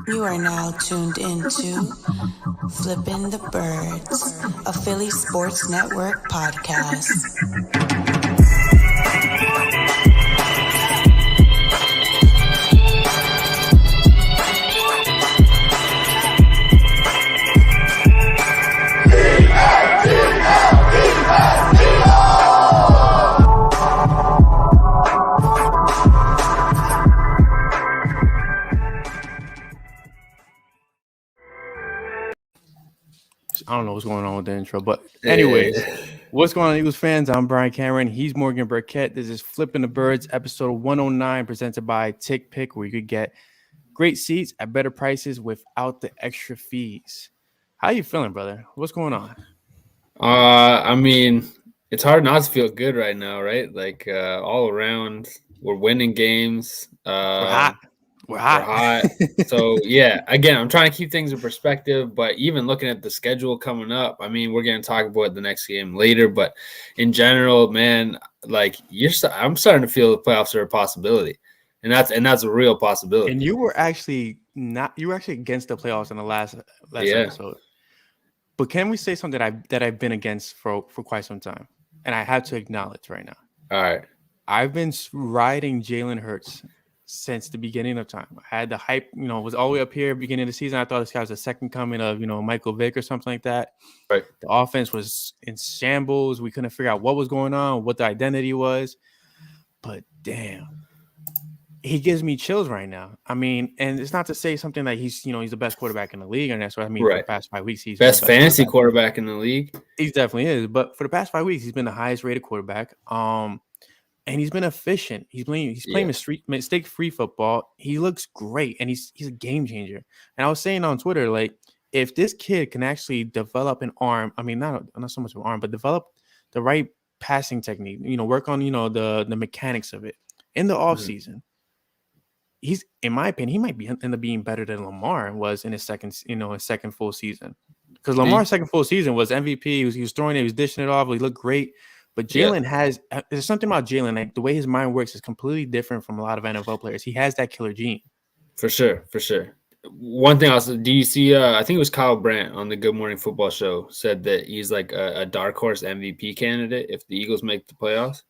You are now tuned into Flippin the Birds, a Philly Sports Network podcast. I don't know what's going on with the intro, but anyways, what's going on, Eagles fans? I'm Brian Cameron. He's Morgan Burkett. This is Flippin the Birds, episode 109, presented by Tick Pick, where you could get great seats at better prices without the extra fees. How you feeling, brother? What's going on? I mean, it's hard not to feel good right now, right? Like all around, we're winning games. We're hot. We're hot. So, yeah, again, I'm trying to keep things in perspective, but even looking at the schedule coming up, I mean, we're going to talk about the next game later, but in general, man, like I'm starting to feel the playoffs are a possibility, and that's a real possibility. And you were actually against the playoffs in the last episode. But can we say something that I've been against for quite some time, and I have to acknowledge right now? All right, I've been riding Jalen Hurts since the beginning of time. I had the hype, was all the way up here beginning of the season. I thought this guy was the second coming of, Michael Vick or something like that. Right. The offense was in shambles. We couldn't figure out what was going on, what the identity was. But damn, he gives me chills right now. I mean, and it's not to say something like he's the best quarterback in the league, and that's what I mean. Right. For the past 5 weeks, he's best fantasy quarterback in the league. He definitely is. But for the past 5 weeks, he's been the highest rated quarterback. And he's been efficient. He's playing mistake-free football. He looks great, and he's a game changer. And I was saying on Twitter, like, if this kid can actually develop an arm, I mean, not so much of an arm, but develop the right passing technique, work on, the mechanics of it in the offseason, he's, in my opinion, he might end up being better than Lamar was in his second full season. Because Lamar's second full season was MVP. He was throwing it, he was dishing it off. He looked great. But Jalen there's something about Jalen, like the way his mind works is completely different from a lot of NFL players. He has that killer gene. For sure. One thing else, do you see, I think it was Kyle Brandt on the Good Morning Football show said that he's like a dark horse MVP candidate if the Eagles make the playoffs.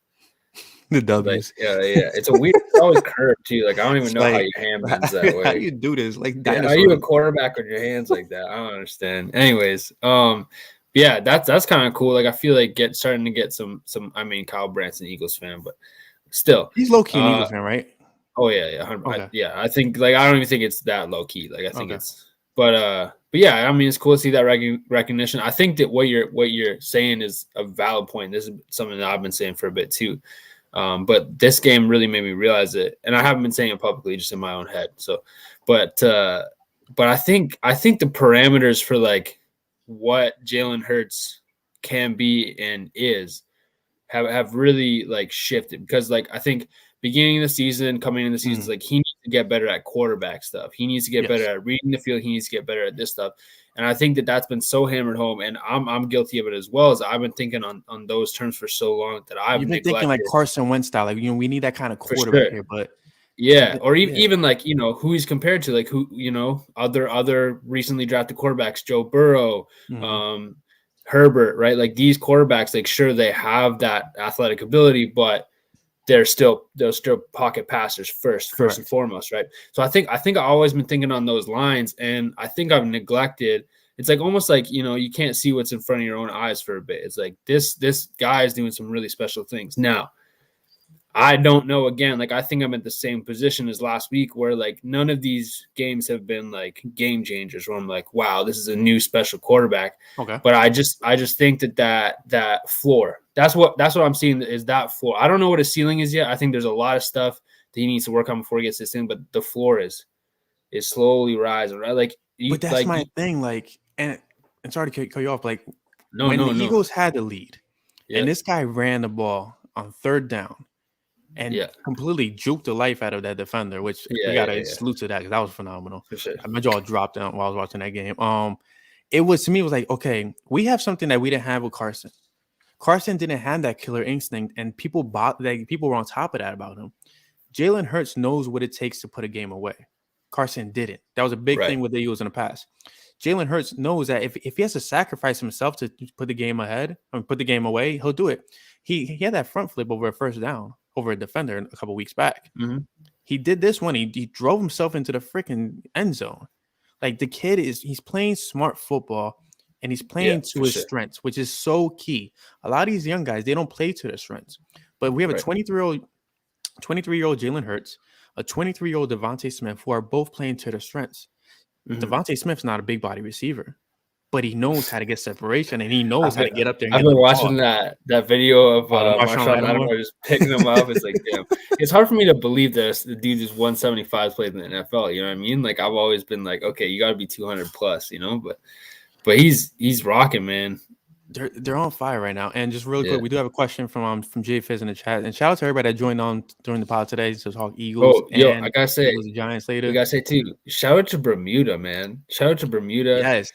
The W's. Like, yeah. It's a weird, it's always curved too. Like, I don't even know how your hand bends that way. How do you do this? Like, how are you a quarterback with your hands like that? I don't understand. Anyways, yeah, that's kind of cool. Like, I feel like starting to get some. I mean, Kyle Brandt's an Eagles fan, but still, he's low key an Eagles fan, right? Oh yeah. Okay. I think like I don't even think it's that low key. Like I think it's, but yeah, I mean, it's cool to see that recognition. I think that what you're saying is a valid point. This is something that I've been saying for a bit too. But this game really made me realize it, and I haven't been saying it publicly, just in my own head. So, but I think the parameters for like what Jalen Hurts can be and is have really like shifted, because like I think beginning of the season, coming in the season, like he needs to get better at quarterback stuff. He needs to get better at reading the field. He needs to get better at this stuff. And I think that's been so hammered home, and I'm guilty of it as well. As I've been thinking on those terms for so long that I've been thinking like Carson Wentz style, like we need that kind of quarterback here, but or even like who he's compared to, like who other recently drafted quarterbacks, Joe Burrow, Herbert, right? Like these quarterbacks, like sure they have that athletic ability, but they're still pocket passers first and foremost, right? So I think I've always been thinking on those lines, and I think I've neglected. It's like almost like you can't see what's in front of your own eyes for a bit. It's like this guy is doing some really special things. Now, I don't know. Again, like I think I'm at the same position as last week, where like none of these games have been like game changers. Where I'm like, wow, this is a new special quarterback. Okay, but I just think that floor. That's what I'm seeing is that floor. I don't know what his ceiling is yet. I think there's a lot of stuff that he needs to work on before he gets this thing. But the floor is slowly rising, right? Like, but that's like, my thing. Like, and sorry to cut you off. Like, when the Eagles had the lead, and this guy ran the ball on third down. And completely juked the life out of that defender, which we gotta salute to that, because that was phenomenal. For sure. My jaw dropped down while I was watching that game. It was like, okay, we have something that we didn't have with Carson. Carson didn't have that killer instinct, and people were on top of that about him. Jalen Hurts knows what it takes to put a game away. Carson didn't. That was a big thing with the Eagles in the past. Jalen Hurts knows that if he has to sacrifice himself to put the game ahead or put the game away, he'll do it. He had that front flip over a first down over a defender a couple weeks back. Mm-hmm. He did this one. He drove himself into the freaking end zone. Like, the kid he's playing smart football, and he's playing to his strengths, which is so key. A lot of these young guys, they don't play to their strengths. But we have a 23-year-old Jalen Hurts, a 23-year-old Devontae Smith, who are both playing to their strengths. Mm-hmm. Devontae Smith's not a big body receiver, but he knows how to get separation, and he knows how to get up there. And I've been watching that video of Marshawn Lattimore just picking him up. It's like, damn, it's hard for me to believe that the dude is 175 played in the NFL. You know what I mean? Like, I've always been like, okay, you got to be 200 plus, you know, but he's rocking, man. They're on fire right now. And just really quick, we do have a question from Jay Fizz in the chat. And shout out to everybody that joined on during the pod today to talk Eagles. I gotta say, Eagles and Giants later. We gotta say too, shout out to Bermuda, man. Shout out to Bermuda. Yes.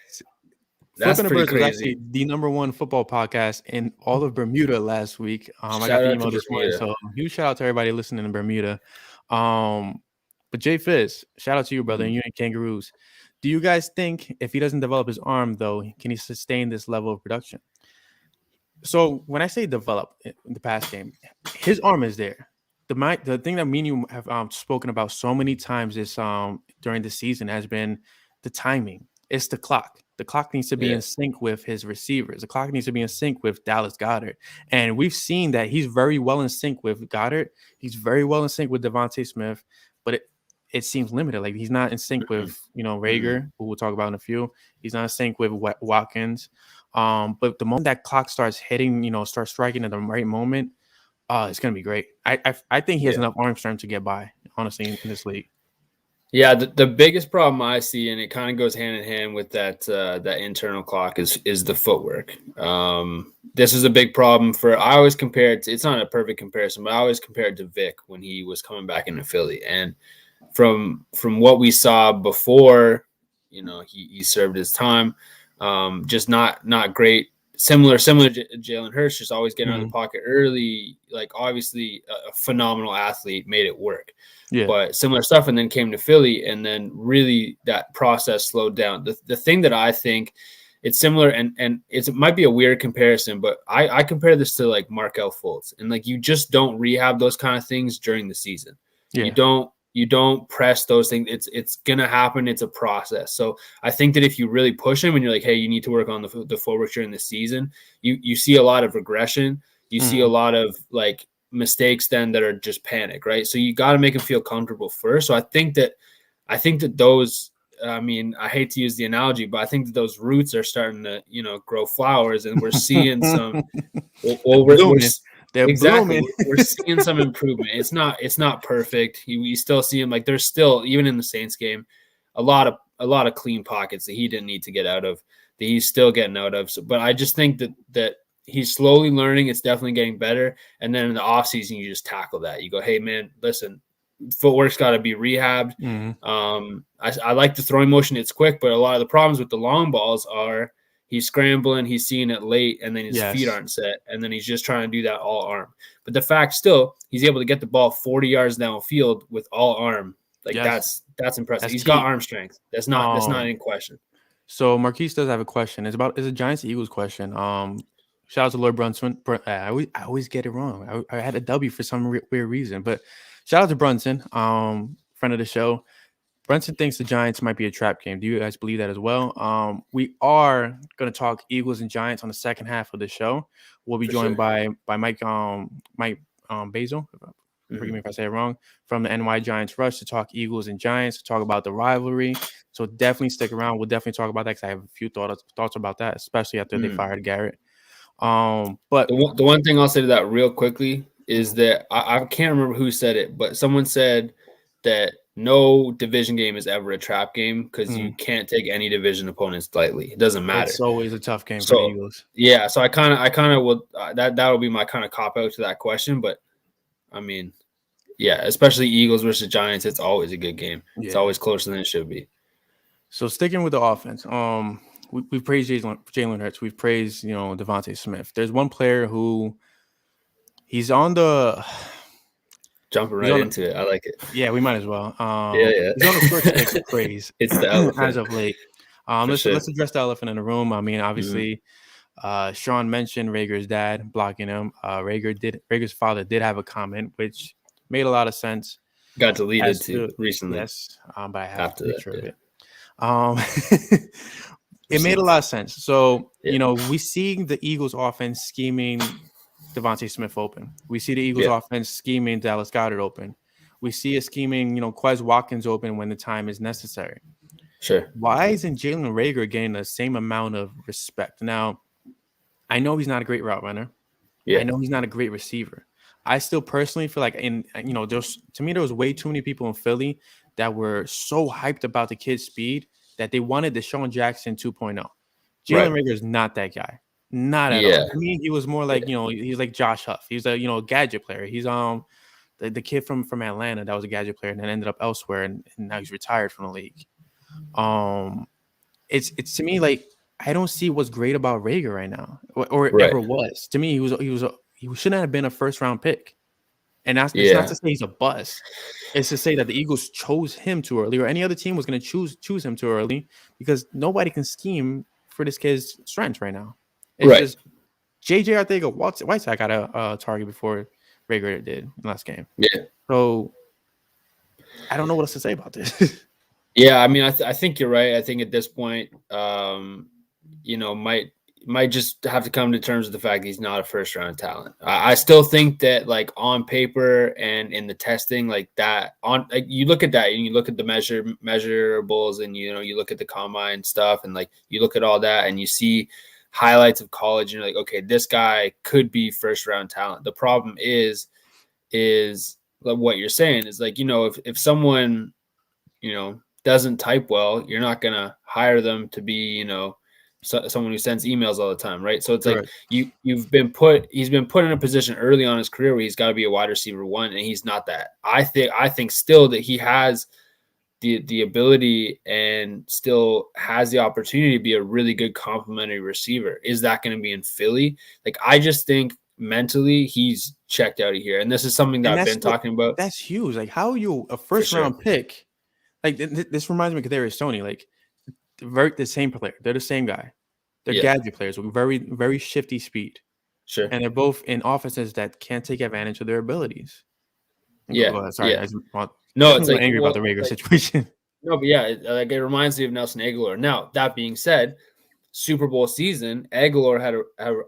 That's Flippin the Birds crazy. was actually the #1 football podcast in all of Bermuda last week. I got the email this morning, so huge shout out to everybody listening in Bermuda. But Jay Fizz, shout out to you, brother, and you and Kangaroos. Do you guys think if he doesn't develop his arm, though, can he sustain this level of production? So when I say develop in the past game, his arm is there. The thing that me and you have spoken about so many times this during the season has been the timing. It's the clock. The clock needs to be in sync with his receivers. The clock needs to be in sync with Dallas Goedert. And we've seen that he's very well in sync with Goedert. He's very well in sync with Devontae Smith, but it seems limited. Like, he's not in sync with, Rager, who we'll talk about in a few. He's not in sync with Watkins. But the moment that clock starts hitting, starts striking at the right moment, it's going to be great. I think he has enough arm strength to get by, honestly, in this league. Yeah, the biggest problem I see, and it kind of goes hand in hand with that internal clock, is the footwork. This is a big problem I always compare it to, it's not a perfect comparison, but I always compare it to Vic when he was coming back into Philly. And from what we saw before, he served his time, just not great. Similar to Jalen Hurts, just always getting out of the pocket early. Like, obviously a phenomenal athlete, made it work. Yeah. But similar stuff, and then came to Philly, and then really that process slowed down. The thing that I think it's similar, and it might be a weird comparison, but I compare this to like Markelle Fultz, and like, you just don't rehab those kind of things during the season. Yeah. You don't press those things. It's gonna happen. It's a process. So I think that if you really push him and you're like, hey, you need to work on the footwork during the season, you see a lot of regression. You see a lot of like mistakes then that are just panic, right? So you got to make him feel comfortable first. So I think that those, I mean, I hate to use the analogy, but I think that those roots are starting to, grow flowers, and we're seeing some. Exactly. We're seeing some improvement. It's not perfect. You still see him, like, there's still, even in the Saints game, a lot of clean pockets that he didn't need to get out of, that he's still getting out of. So, but I just think that he's slowly learning. It's definitely getting better. And then in the offseason, you just tackle that. You go, hey, man, listen, footwork's got to be rehabbed. I like the throwing motion. It's quick, but a lot of the problems with the long balls are he's scrambling, he's seeing it late, and then his feet aren't set, and then he's just trying to do that all arm. But the fact still, he's able to get the ball 40 yards downfield with all arm. Like, that's impressive. He's got arm strength. That's not in question. So Marquise does have a question. It's a Giants-Eagles question. Shout out to Lord Brunson. I always get it wrong. I had a W for some weird reason. But shout out to Brunson, friend of the show. Brunson thinks the Giants might be a trap game. Do you guys believe that as well? We are going to talk Eagles and Giants on the second half of the show. We'll be joined by Mike Basile. Forgive me if I say it wrong, from the NY Giants Rush, to talk Eagles and Giants, to talk about the rivalry. So definitely stick around. We'll definitely talk about that, because I have a few thoughts about that, especially after they fired Garrett. But the one thing I'll say to that real quickly is that I can't remember who said it, but someone said that no division game is ever a trap game, because you can't take any division opponents lightly. It doesn't matter. It's always a tough game for the Eagles. Yeah, so I kind of will that will be my kind of cop out to that question. But I mean, yeah, especially Eagles versus Giants, it's always a good game. Yeah. It's always closer than it should be. So sticking with the offense, we've praised Jalen Hurts. We've praised, Devontae Smith. There's one player who he's on the Jumping right into it. I like it. Yeah, we might as well. Yeah. He's on a short stick of praise. It's the elephant. As of late. Let's address the elephant in the room. I mean, obviously, Sean mentioned Rager's dad blocking him. Rager's father did have a comment, which made a lot of sense. Got deleted too recently. Yes, but I have a picture of it. It Received. made a lot of sense. So, we see the Eagles offense scheming Devontae Smith open. We see the Eagles offense scheming Dallas Goedert open. We see it scheming, Quez Watkins open when the time is necessary. Sure. Why isn't Jalen Reagor getting the same amount of respect? Now, I know he's not a great route runner. Yeah. I know he's not a great receiver. I still personally feel like there was way too many people in Philly that were so hyped about the kid's speed that they wanted Deshaun Jackson 2.0. Jalen Reagor is not that guy. Not at all. To me, he was more like, he's like Josh Huff. He's a gadget player. He's the kid from Atlanta that was a gadget player and then ended up elsewhere and now he's retired from the league. It's to me like I don't see what's great about Reagor right now or ever was. To me, he shouldn't have been a first round pick. And that's not to say he's a bust. It's to say that the Eagles chose him too early, or any other team was going to choose him too early because nobody can scheme for this kid's strengths right now. It's just JJ Arcega-Whiteside got a target before Reagor did in the last game. Yeah. So I don't know what else to say about this. Yeah, I mean, I think you're right. I think at this point, might just have to come to terms with the fact that he's not a first round talent. I still think that like on paper and in the testing like that you look at that and you look at the measurables and you look at the combine stuff and like you look at all that and you see highlights of college and you're like, okay, this guy could be first round talent. The problem is what you're saying is like, if someone, doesn't type well, you're not going to hire them to be, someone who sends emails all the time, right? So it's like he's been put in a position early on in his career where he's got to be a wide receiver one, and he's not that. I think still that he has the ability and still has the opportunity to be a really good complementary receiver. Is that going to be in Philly? Like, I just think mentally he's checked out of here, and this is something that I've been talking about. That's huge. Like, how are you a first round pick? Like, this reminds me of Kadarius Toney. Like, the same player. They're the same guy. They're gadget players with very, very shifty speed. Sure. And they're both in offenses that can't take advantage of their abilities. Yeah. Sorry. Yeah. It's like angry about the Reagor situation. No, but it reminds me of Nelson Aguilar. Now, that being said, Super Bowl season, Aguilar had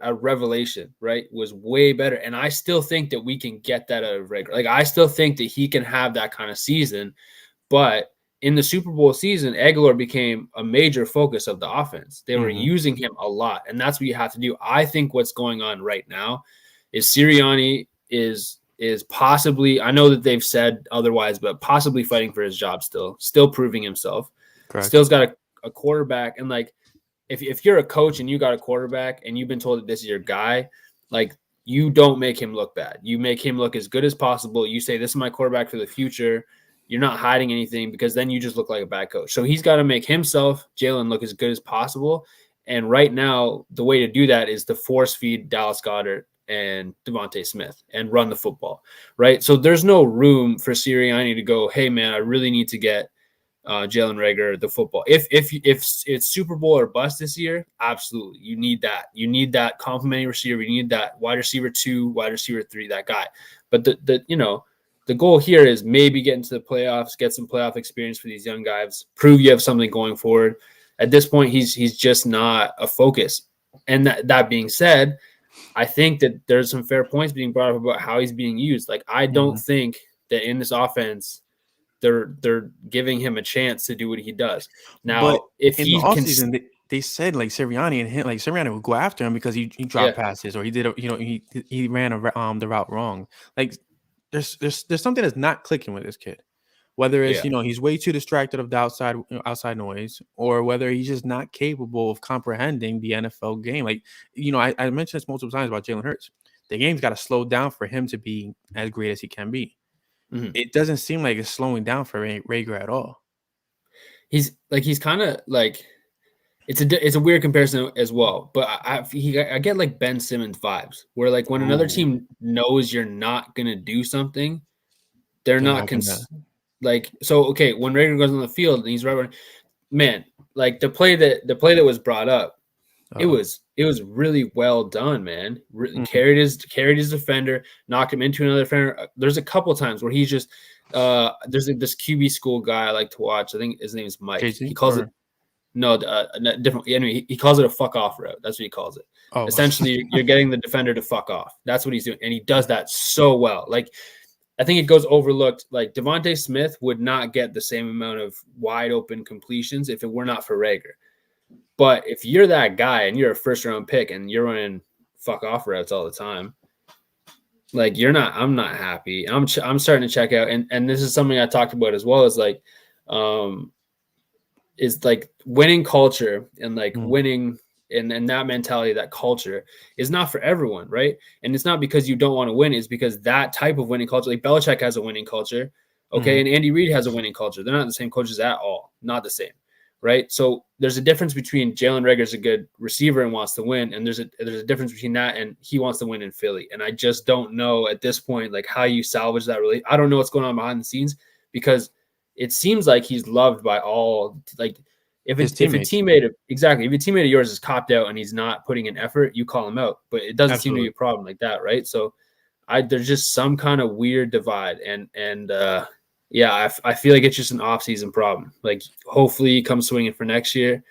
a revelation, right? Was way better. And I still think that we can get that out of Reagor. Like, I still think that he can have that kind of season, but in the Super Bowl season, Aguilar became a major focus of the offense. They were using him a lot, and that's what you have to do. I think what's going on right now is Sirianni is possibly, I know that they've said otherwise, but possibly fighting for his job still proving himself. Correct. Still's got a quarterback, and like if you're a coach and you got a quarterback and you've been told that this is your guy, like you don't make him look bad. You make him look as good as possible. You say, this is my quarterback for the future. You're not hiding anything because then you just look like a bad coach. So he's got to make himself, Jalen, look as good as possible. And right now, the way to do that is to force feed Dallas Goedert and Devontae Smith and run the football, right? So there's no room for Sirianni to go, hey, man, I really need to get Jalen Reagor the football. If it's Super Bowl or bust this year, absolutely. You need that. You need that complimentary receiver. You need that wide receiver 2, wide receiver 3, that guy. But the goal here is maybe get into the playoffs, get some playoff experience for these young guys, prove you have something going forward. At this point, he's just not a focus. And that being said, I think that there's some fair points being brought up about how he's being used. Like, I don't think that in this offense, they're giving him a chance to do what he does. Now, but if in the offseason, they said like Sirianni and him, like Sirianni would go after him because he dropped passes or he did, he ran the route wrong. Like, there's something that's not clicking with this kid, whether it's he's way too distracted of the outside noise, or whether he's just not capable of comprehending the NFL game. Like, I mentioned this multiple times about Jalen Hurts. The game's got to slow down for him to be as great as he can be. Mm-hmm. It doesn't seem like it's slowing down for Reagor at all. He's kind of like, it's a weird comparison as well, but I get like Ben Simmons vibes where like when another team knows you're not gonna do something, They're not like, so, okay, when Rager goes on the field and he's right, man, like the play that was brought up, it was really well done, man. Carried his defender, knocked him into another defender. There's a couple times where he's just there's this QB school guy I like to watch. I think his name is Mike. He calls it different. Anyway, he calls it a fuck off route. That's what he calls it. Essentially, you're getting the defender to fuck off. That's what he's doing, and he does that so well. Like, I think it goes overlooked. Like, Devontae Smith would not get the same amount of wide open completions if it were not for Rager. But if you're that guy and you're a first round pick and you're running fuck off routes all the time, like, I'm not happy. I'm starting to check out. And this is something I talked about as well, is like winning culture and like winning and that mentality, that culture is not for everyone. Right. And it's not because you don't want to win. It's because that type of winning culture, like Belichick has a winning culture. Okay. And Andy Reid has a winning culture. They're not the same coaches at all. Not the same. Right. So there's a difference between Jalen Reagor's a good receiver and wants to win. And there's a difference between that and he wants to win in Philly. And I just don't know at this point, like, how you salvage that really. I don't know what's going on behind the scenes, because it seems like he's loved by all. Like, if a teammate of yours is copped out and he's not putting in effort, you call him out. But it doesn't seem to be a problem like that. Right. So there's just some kind of weird divide. Yeah, I feel like it's just an off-season problem. Like, hopefully he comes swinging for next year.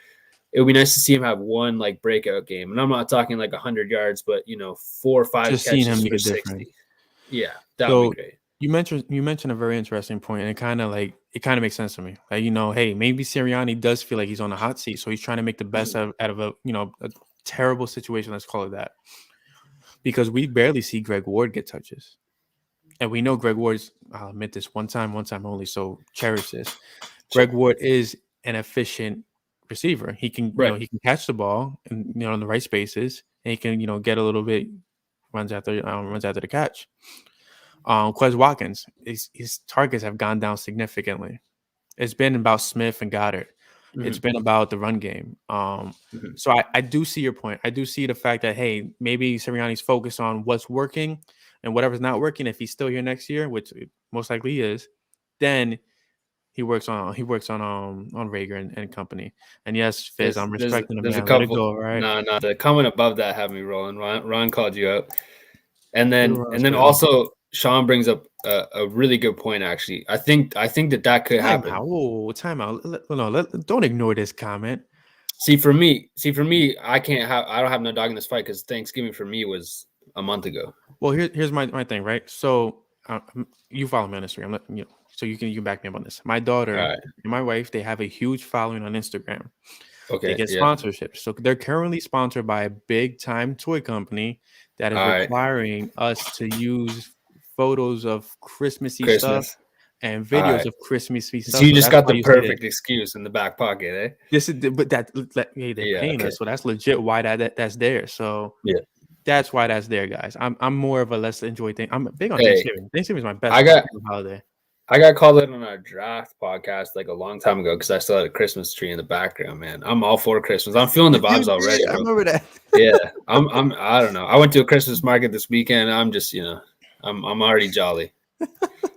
It would be nice to see him have one, like, breakout game. And I'm not talking like 100 yards, but, 4 or 5 just catches for 60. Yeah, that would be great. You mentioned a very interesting point, and it kind of makes sense to me. Like, hey, maybe Sirianni does feel like he's on the hot seat, so he's trying to make the best out of a terrible situation. Let's call it that, because we barely see Greg Ward get touches. And we know Greg Ward's, I'll admit this, one time only, so cherish this. Greg Ward is an efficient receiver. He can, he can catch the ball and, in the right spaces, and he can, get a little bit, runs after the catch. Quez Watkins, his targets have gone down significantly. It's been about Smith and Goddard. It's been about the run game. So I do see your point. I do see the fact that, hey, maybe Sirianni's focused on what's working, and whatever's not working, if he's still here next year, which most likely he is, then he works on Rager and company. And yes, Fizz, I'm respecting him. There's a couple. Go, right? No, the comment above that had me rolling. Ron called you out, and then also Sean brings up a really good point. Actually, I think that could happen. Time out. Don't ignore this comment. See, for me, I don't have no dog in this fight, because Thanksgiving for me was a month ago. Well, here's my thing, right? So you follow me on Instagram, so you can back me up on this. My daughter and my wife, they have a huge following on Instagram. Okay, they get sponsorships. So they're currently sponsored by a big time toy company that is requiring us to use photos of Christmassy stuff and videos of Christmassy stuff. So you just got the perfect excuse in the back pocket, eh? They're paying us, so that's legit why that's there. So yeah. That's why that's there, guys. I'm more of a let's enjoy thing. I'm big on Thanksgiving. Thanksgiving is my best holiday. I got called in on our draft podcast like a long time ago because I still had a Christmas tree in the background, man. I'm all for Christmas. I'm feeling the vibes already. I remember that. Yeah. I don't know. I went to a Christmas market this weekend. I'm just, I'm already jolly.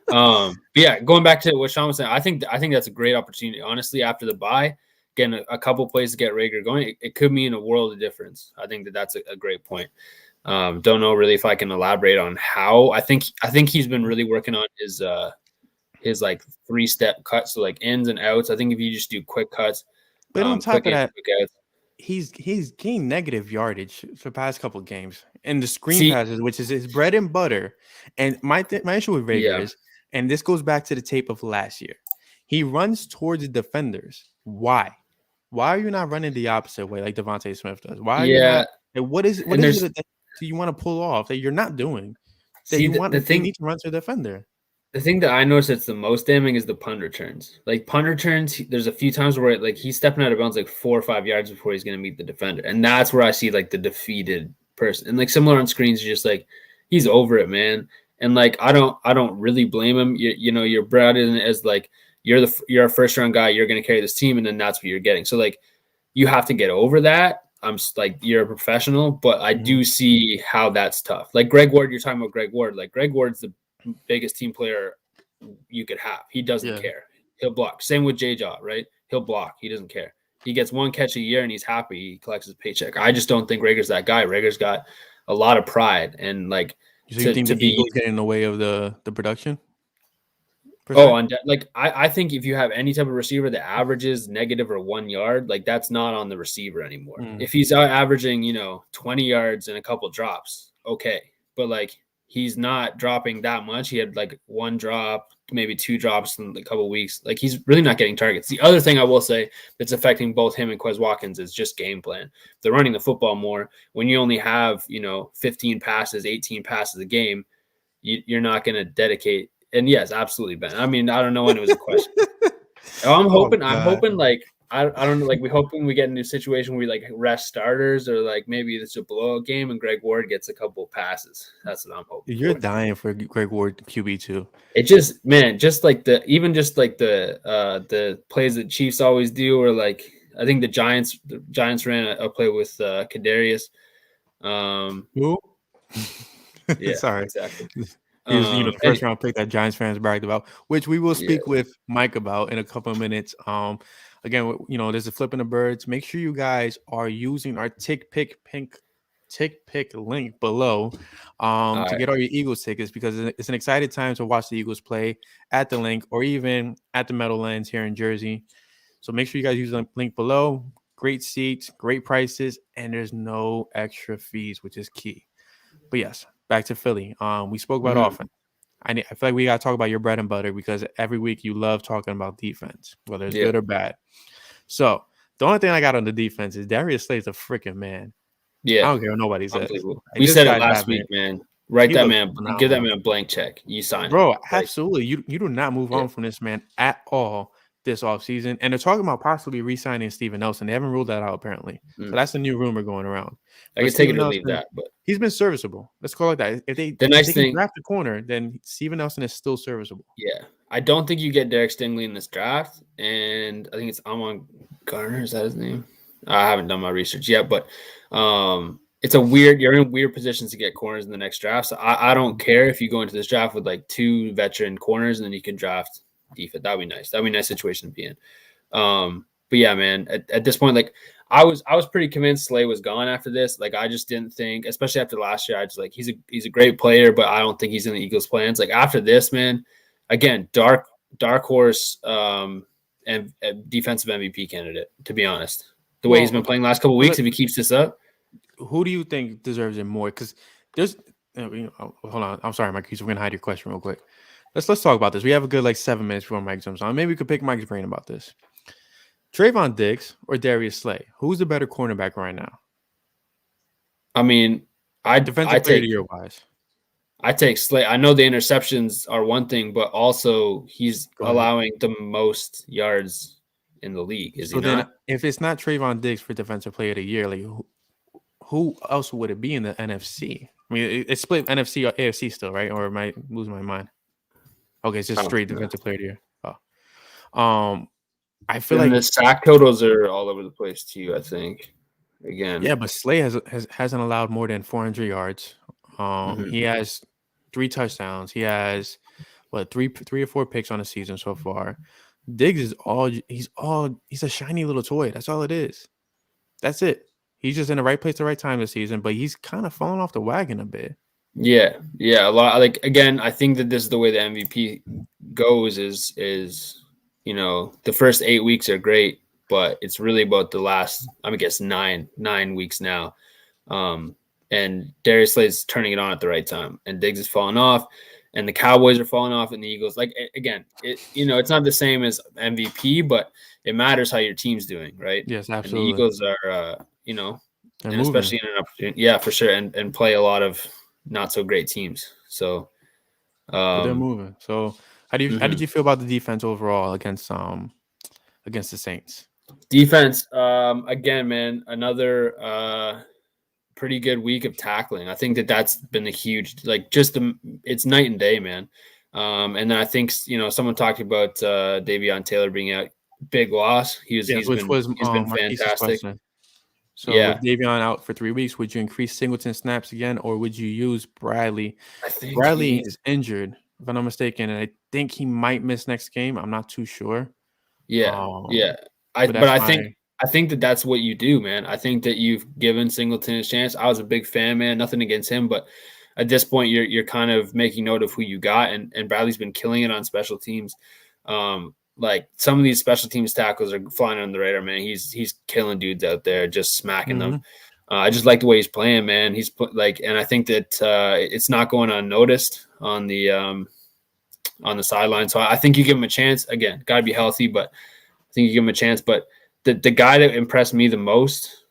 But yeah, going back to what Sean was saying, I think that's a great opportunity. Honestly, after the bye, getting a couple plays to get Rager going, it could mean a world of difference. I think that's a great point. Don't know really if I can elaborate on how. I think he's been really working on his like 3-step cuts, so like ins and outs. I think if you just do quick cuts, but on top of that, he's gained negative yardage for the past couple of games, and the screen passes, which is his bread and butter. And my issue with Rager is, and this goes back to the tape of last year, he runs towards the defenders. Why are you not running the opposite way like Devontae Smith does? Why are you not? What is it that you want to pull off that you're not doing? That you need to run to the defender. The thing that I noticed that's the most damning is the punt returns. Like punt returns, there's a few times where like he's stepping out of bounds like 4 or 5 yards before he's going to meet the defender, and that's where I see like the defeated person. And like similar on screens, you're just like he's over it, man. And like I don't really blame him. You're brought in as like you're a first round guy. You're going to carry this team, and then that's what you're getting. So like you have to get over that. I'm like you're a professional, but I do see how that's tough. Like Greg Ward, you're talking about Greg Ward. Like Greg Ward's the biggest team player you could have. He doesn't care. He'll block. Same with J-Jaw, right? He'll block. He doesn't care. He gets one catch a year and he's happy. He collects his paycheck. I just don't think Rager's that guy. Rager's got a lot of pride and like. So you think the Eagles get in the way of the production? I think if you have any type of receiver that averages negative or 1 yard, like that's not on the receiver anymore. If he's out averaging, 20 yards and a couple drops, okay. But like he's not dropping that much. He had like one drop, maybe 2 drops in a couple of weeks. Like he's really not getting targets. The other thing I will say that's affecting both him and Quez Watkins is just game plan. They're running the football more. When you only have, 15 passes, 18 passes a game, you're not going to dedicate. And yes, absolutely, Ben. I mean, I don't know when it was a question. I'm hoping like I don't know, like we're hoping we get into a situation where we like rest starters or like maybe it's a blowout game and Greg Ward gets a couple of passes. That's what I'm hoping. You're dying for Greg Ward QB2. It just like the plays that Chiefs always do, or like I think the Giants ran a play with Kadarius. Who? Yeah, sorry, exactly. He was, the first round pick that Giants fans bragged about, which we will speak with Mike about in a couple of minutes. Again, there's a Flippin the Birds. Make sure you guys are using our tick pick link below to get all your Eagles tickets, because it's an exciting time to watch the Eagles play at the link or even at the Meadowlands here in Jersey. So make sure you guys use the link below. Great seats, great prices, and there's no extra fees, which is key. But yes, back to Philly. We spoke about offense. I feel like we got to talk about your bread and butter, because every week you love talking about defense, whether it's good or bad. So the only thing I got on the defense is Darius Slay's a freaking man. Yeah. I don't care what nobody says. We said it last week, man. Give that man a blank check. You sign him. Bro, absolutely. You do not move on from this man at all this offseason. And they're talking about possibly re-signing Steven Nelson. They haven't ruled that out, apparently. So that's a new rumor going around. I can take it or leave that, but he's been serviceable. Let's call it that. If they can draft the corner, then Steven Nelson is still serviceable. Yeah. I don't think you get Derek Stingley in this draft. And I think it's Amon Garner. Is that his name? I haven't done my research yet, but you're in weird positions to get corners in the next draft. So I don't care if you go into this draft with like 2 veteran corners and then you can draft defense. That'd be nice. That'd be a nice situation to be in. But yeah, man, at this point, like I was pretty convinced Slay was gone after this. Like I just didn't think, especially after last year, I just like he's a great player, but I don't think he's in the Eagles' plans. Like after this, man, again, dark horse and defensive MVP candidate, to be honest. The way he's been playing last couple of weeks, if he keeps this up. Who do you think deserves it more? Because there's hold on. I'm sorry, Mike. We're gonna hide your question real quick. Let's talk about this. We have a good 7 minutes before Mike jumps on. Maybe we could pick Mike's brain about this. Trayvon Diggs or Darius Slay? Who's the better cornerback right now? I mean, defensive player of the year wise. I take Slay. I know the interceptions are one thing, but also he's allowing the most yards in the league. Is he not? If it's not Trayvon Diggs for defensive player of the year, like who else would it be in the NFC? I mean, it's split NFC or AFC still, right? Or am I losing my mind? Okay, it's just straight defensive player of the year. I feel like the sack totals are all over the place too. I think again, yeah, but Slay hasn't allowed more than 400 yards. He has 3 touchdowns. He has three or 4 picks on the season so far. Diggs is he's a shiny little toy. That's all it is. That's it. He's just in the right place at the right time this season, but he's kind of fallen off the wagon a bit. Yeah, a lot. Like again, I think that this is the way the MVP goes. Is the first 8 weeks are great, but it's really about the last, I guess, nine weeks now. And Darius Slay is turning it on at the right time, and Diggs is falling off, and the Cowboys are falling off, and the Eagles. Like again, it's not the same as MVP, but it matters how your team's doing, right? Yes, absolutely. And the Eagles are, and especially in an opportunity, yeah, for sure, and play a lot of not so great teams. So but they're moving. So how did you feel about the defense overall against the Saints? Defense, again, man, another pretty good week of tackling. I think that's been a huge, it's night and day, man. And then I think someone talked about Davion Taylor being out, big loss. He's been fantastic. So with Davion out for 3 weeks, would you increase Singleton snaps again, or would you use Bradley? I think Bradley is injured. if I'm not mistaken, and I think he might miss next game. I'm not too sure. Yeah. I think that's what you do, man. I think that you've given Singleton a chance. I was a big fan, man. Nothing against him, but at this point, you're kind of making note of who you got, and Bradley's been killing it on special teams. Like some of these special teams tackles are flying on the radar, man. He's killing dudes out there, just smacking them. I just like the way he's playing, man. He's and I think that it's not going unnoticed on the sideline. So I think you give him a chance. Again, got to be healthy, but I think you give him a chance. But the guy that impressed me the most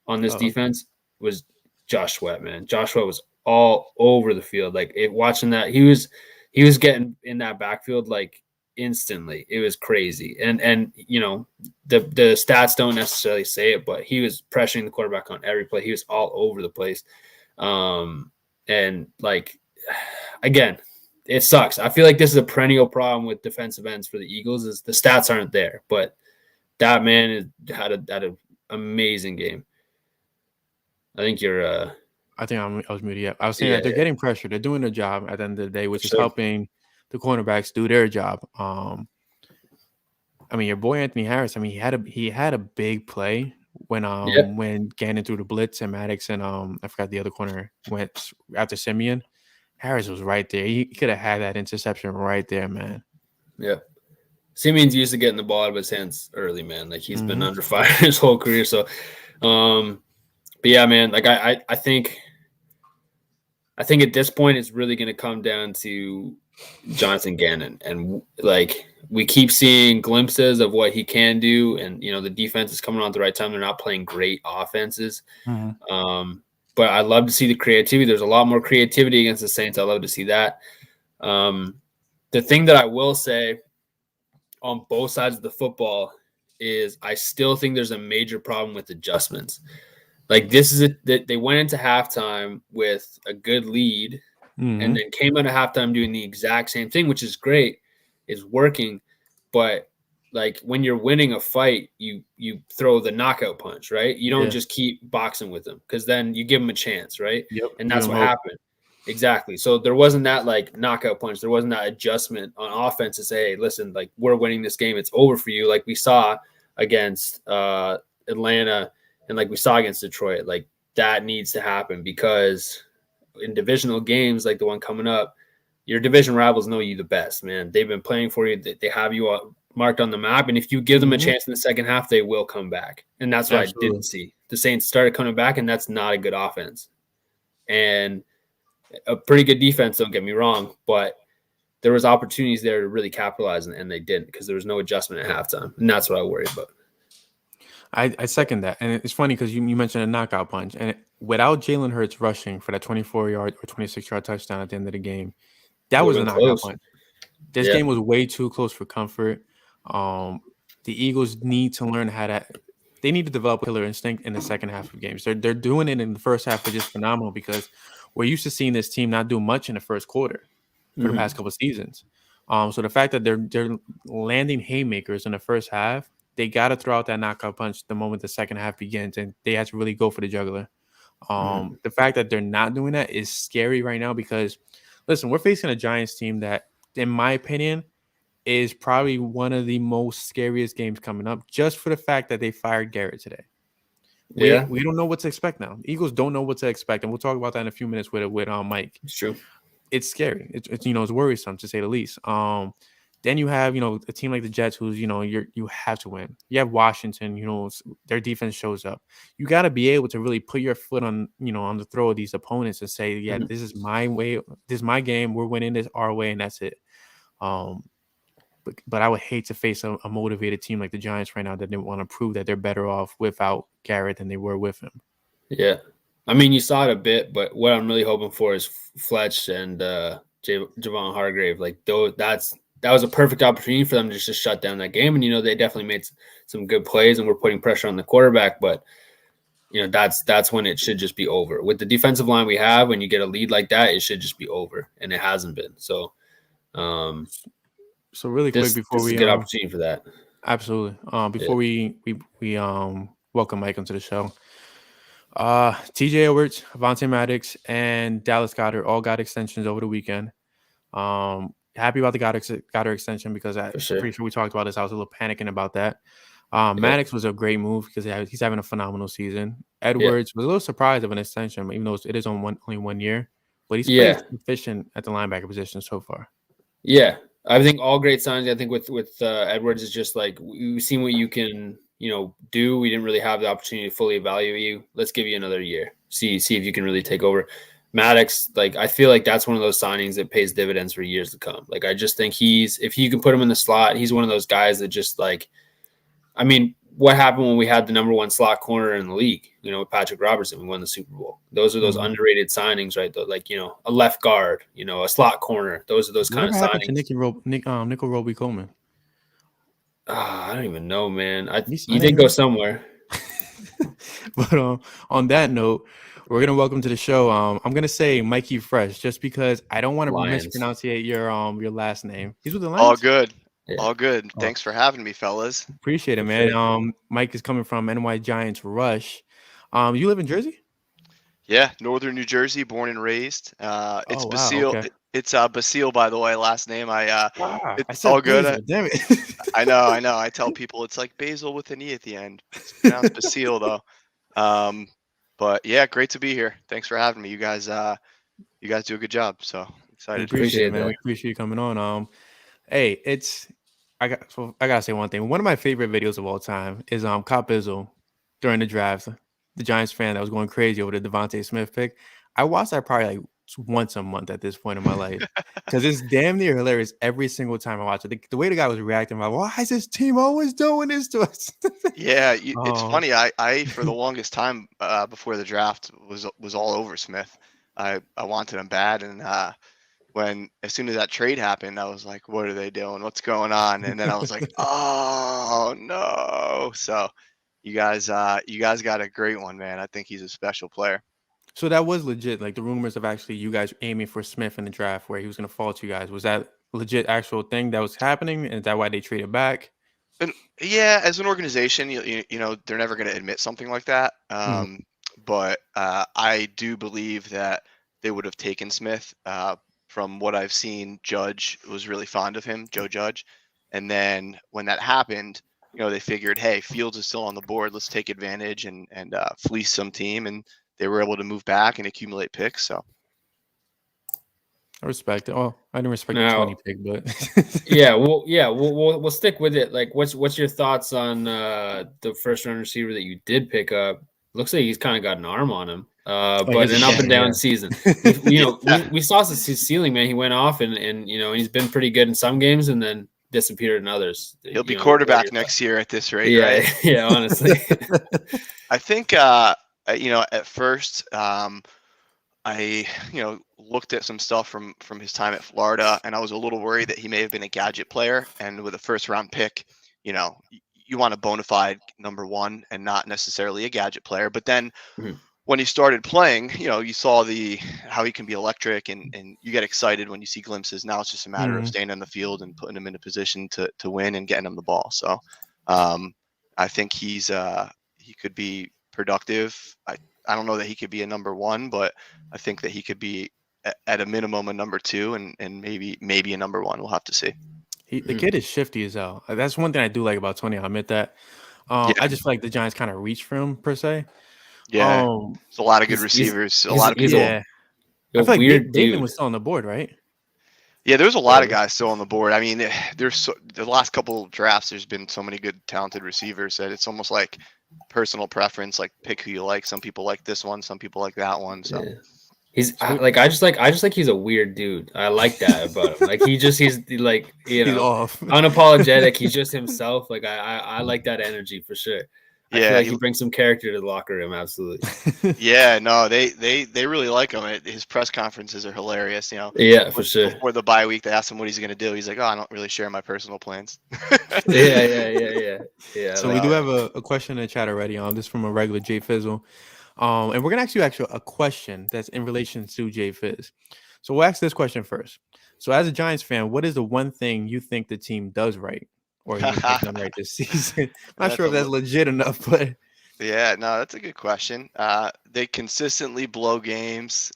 on this defense was Josh Sweat, man. Josh Sweat was all over the field. Like watching that, he was getting in that backfield like instantly. It was crazy. And you know, the stats don't necessarily say it, but he was pressuring the quarterback on every play. He was all over the place. And like, again, it sucks. I feel like this is a perennial problem with defensive ends for the Eagles is the stats aren't there, but that man had an amazing game. I think you're I think I was muted. Yeah. I was saying that they're getting pressure. They're doing their job at the end of the day, which is helping the cornerbacks do their job. I mean, your boy Anthony Harris. I mean, he had a big play when Gannon threw the blitz and Maddox and I forgot the other corner went after Simeon. Harris was right there. He could have had that interception right there, man. Yeah. Simeon's used to getting the ball out of his hands early, man. Like he's been under fire his whole career. So, but yeah, man. Like I think at this point it's really going to come down to Jonathan Gannon, and like we keep seeing glimpses of what he can do, and you know the defense is coming on at the right time. They're not playing great offenses, but I love to see the creativity. There's a lot more creativity against the Saints. I love to see that. The thing that I will say on both sides of the football is I still think there's a major problem with adjustments. Like this is they went into halftime with a good lead and then came out of halftime doing the exact same thing, which is great, is working. But like when you're winning a fight, you throw the knockout punch, right? You don't just keep boxing with them because then you give them a chance, right? Yep. And that's what happened. Exactly. So there wasn't that like knockout punch. There wasn't that adjustment on offense to say, hey, listen, like we're winning this game. It's over for you. Like we saw against Atlanta and like we saw against Detroit. Like that needs to happen because in divisional games like the one coming up, your division rivals know you the best, man. They've been playing for you. They have you marked on the map. And if you give them a chance in the second half, they will come back. And that's what I didn't see. The Saints started coming back, and that's not a good offense. And a pretty good defense, don't get me wrong, but there was opportunities there to really capitalize, and they didn't because there was no adjustment at halftime, and that's what I worry about. I second that, and it's funny because you mentioned a knockout punch, and without Jalen Hurts rushing for that 24-yard or 26-yard touchdown at the end of the game, that was a knockout punch. This game was way too close for comfort. The Eagles need to learn they need to develop killer instinct in the second half of games. They're doing it in the first half, which is phenomenal because we're used to seeing this team not do much in the first quarter for the past couple of seasons. So the fact that they're landing haymakers in the first half, they got to throw out that knockout punch the moment the second half begins, and they have to really go for the jugular. The fact that they're not doing that is scary right now because, listen, we're facing a Giants team that, in my opinion, is probably one of the most scariest games coming up just for the fact that they fired Garrett today. We don't know what to expect now. Eagles don't know what to expect, and we'll talk about that in a few minutes with Mike. It's true. It's scary. It's it's worrisome to say the least. Then you have a team like the Jets, who's you have to win. You have Washington. Their defense shows up. You got to be able to really put your foot on on the throat of these opponents and say, yeah, this is my way. This is my game. We're winning this our way, and that's it. But I would hate to face a motivated team like the Giants right now that didn't want to prove that they're better off without Garrett than they were with him. Yeah. I mean, you saw it a bit, but what I'm really hoping for is Fletch and Javon Hargrave. Like, that was a perfect opportunity for them to just shut down that game. And, they definitely made some good plays and were putting pressure on the quarterback. But, that's when it should just be over. With the defensive line we have, when you get a lead like that, it should just be over. And it hasn't been. So, really quick before we get an opportunity for that. Absolutely. Before we welcome Mike onto the show. TJ Edwards, Avonte Maddox, and Dallas Goedert all got extensions over the weekend. Happy about the Goddard extension because I'm pretty sure we talked about this. I was a little panicking about that. Maddox was a great move because he's having a phenomenal season. Edwards was a little surprised of an extension, even though it is on only 1 year. But he's played efficient at the linebacker position so far. Yeah, I think all great signs. I think with Edwards is just like we've seen what you can do. We didn't really have the opportunity to fully evaluate you. Let's give you another year. See if you can really take over. Maddox, like I feel like that's one of those signings that pays dividends for years to come. Like I just think if you can put him in the slot, he's one of those guys that just like. I mean, what happened when we had the number 1 slot corner in the league? With Patrick Robertson, we won the Super Bowl. Those are those underrated signings, right? Like a left guard, a slot corner. Those are those kind of signings. To Nickel Roby Coleman? I don't even know, man. He did go somewhere. But on that note, we're gonna welcome to the show. I'm gonna say Mikey Fresh, just because I don't want to mispronunciate your last name. He's with the Lions. All good. Yeah. All good. Thanks for having me, fellas. Appreciate it, man. Mike is coming from NY Giants Rush. You live in Jersey? Yeah, northern New Jersey, born and raised. It's Basile. Okay. It's Basile, by the way, last name. It's all good. Basile, damn it. I know. I tell people it's like Basil with an E at the end. It's pronounced Basile though. But yeah, great to be here. Thanks for having me. You guys do a good job. So excited. Appreciate it, man. We appreciate you coming on. Hey, I gotta say one thing. One of my favorite videos of all time is Cop Bizzle during the draft. The Giants fan that was going crazy over the Devontae Smith pick. I watch that probably like once a month at this point in my life because it's damn near hilarious every single time I watch it. The way the guy was reacting, like, why is this team always doing this to us? Yeah, it's funny. I for the longest time before the draft was all over Smith. I wanted him bad, and as soon as that trade happened, I was like, what are they doing? What's going on? And then I was like, oh no. So you guys got a great one, man. I think he's a special player. So that was legit. Like the rumors of actually you guys aiming for Smith in the draft where he was going to fall to you guys. Was that legit actual thing that was happening? Is that why they traded back? And yeah, as an organization, you know, they're never going to admit something like that. But I do believe that they would have taken Smith. From what I've seen, Judge was really fond of him, Joe Judge. And then when that happened, you know, they figured, hey, Fields is still on the board. Let's take advantage and fleece some team. And they were able to move back and accumulate picks. So I respect it. Oh, I didn't respect the 20 pick, but we'll stick with it. Like, what's your thoughts on the first round receiver that you did pick up? Looks like he's kind of got an arm on him. But an up and down season. We saw his ceiling, man. He went off and he's been pretty good in some games and then disappeared in others. He'll be quarterback next year at this rate, yeah, right? Yeah, honestly. I think at first I looked at some stuff from his time at Florida, and I was a little worried that he may have been a gadget player. And with a first round pick, you want a bona fide number one and not necessarily a gadget player. But then when he started playing, you saw how he can be electric, and you get excited when you see glimpses. Now it's just a matter of staying on the field and putting him in a position to win and getting him the ball. So I think he could be productive. I don't know that he could be a number one, but I think that he could be at a minimum a number two and maybe a number one. We'll have to see. The kid is shifty as hell. That's one thing I do like about Tony. I'll admit that. I just feel like the Giants kind of reach for him per se. Yeah, there's a lot of good receivers. A lot of people. Yeah. I feel like David was still on the board, right? Yeah, there's a lot of guys still on the board. I mean, the last couple of drafts, there's been so many good, talented receivers that it's almost like personal preference. Like, pick who you like. Some people like this one, some people like that one. So I just like he's a weird dude. I like that about him. Like he's like he's off. Unapologetic. He's just himself. Like I like that energy for sure. I feel like he brings some character to the locker room. Absolutely. Yeah, no, they really like him. His press conferences are hilarious. Yeah, for sure. Before the bye week, they asked him what he's going to do. He's like, "Oh, I don't really share my personal plans." Yeah. So we do have a question in the chat already. This from a regular Jay Fizzle, and we're gonna ask you actually a question that's in relation to Jay Fizz. So we'll ask this question first. So as a Giants fan, what is the one thing you think the team does right? Or you think done right this season? Not sure if that's legit enough, but yeah, no, that's a good question. They consistently blow games.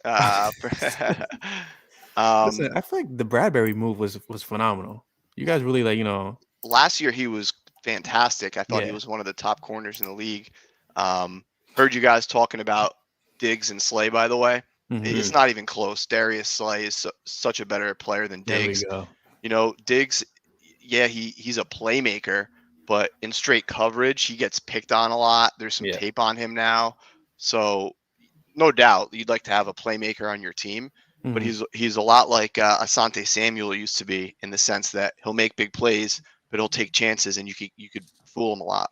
Listen, I feel like the Bradbury move was phenomenal. You guys really last year he was fantastic. I thought he was one of the top corners in the league. Heard you guys talking about Diggs and Slay, by the way. Mm-hmm. It's not even close. Darius Slay is such a better player than Diggs. There we go. You know, Diggs, yeah, he's a playmaker, but in straight coverage, he gets picked on a lot. There's some tape on him now. So no doubt you'd like to have a playmaker on your team, but he's a lot like Asante Samuel used to be, in the sense that he'll make big plays, but he'll take chances, and you could fool him a lot.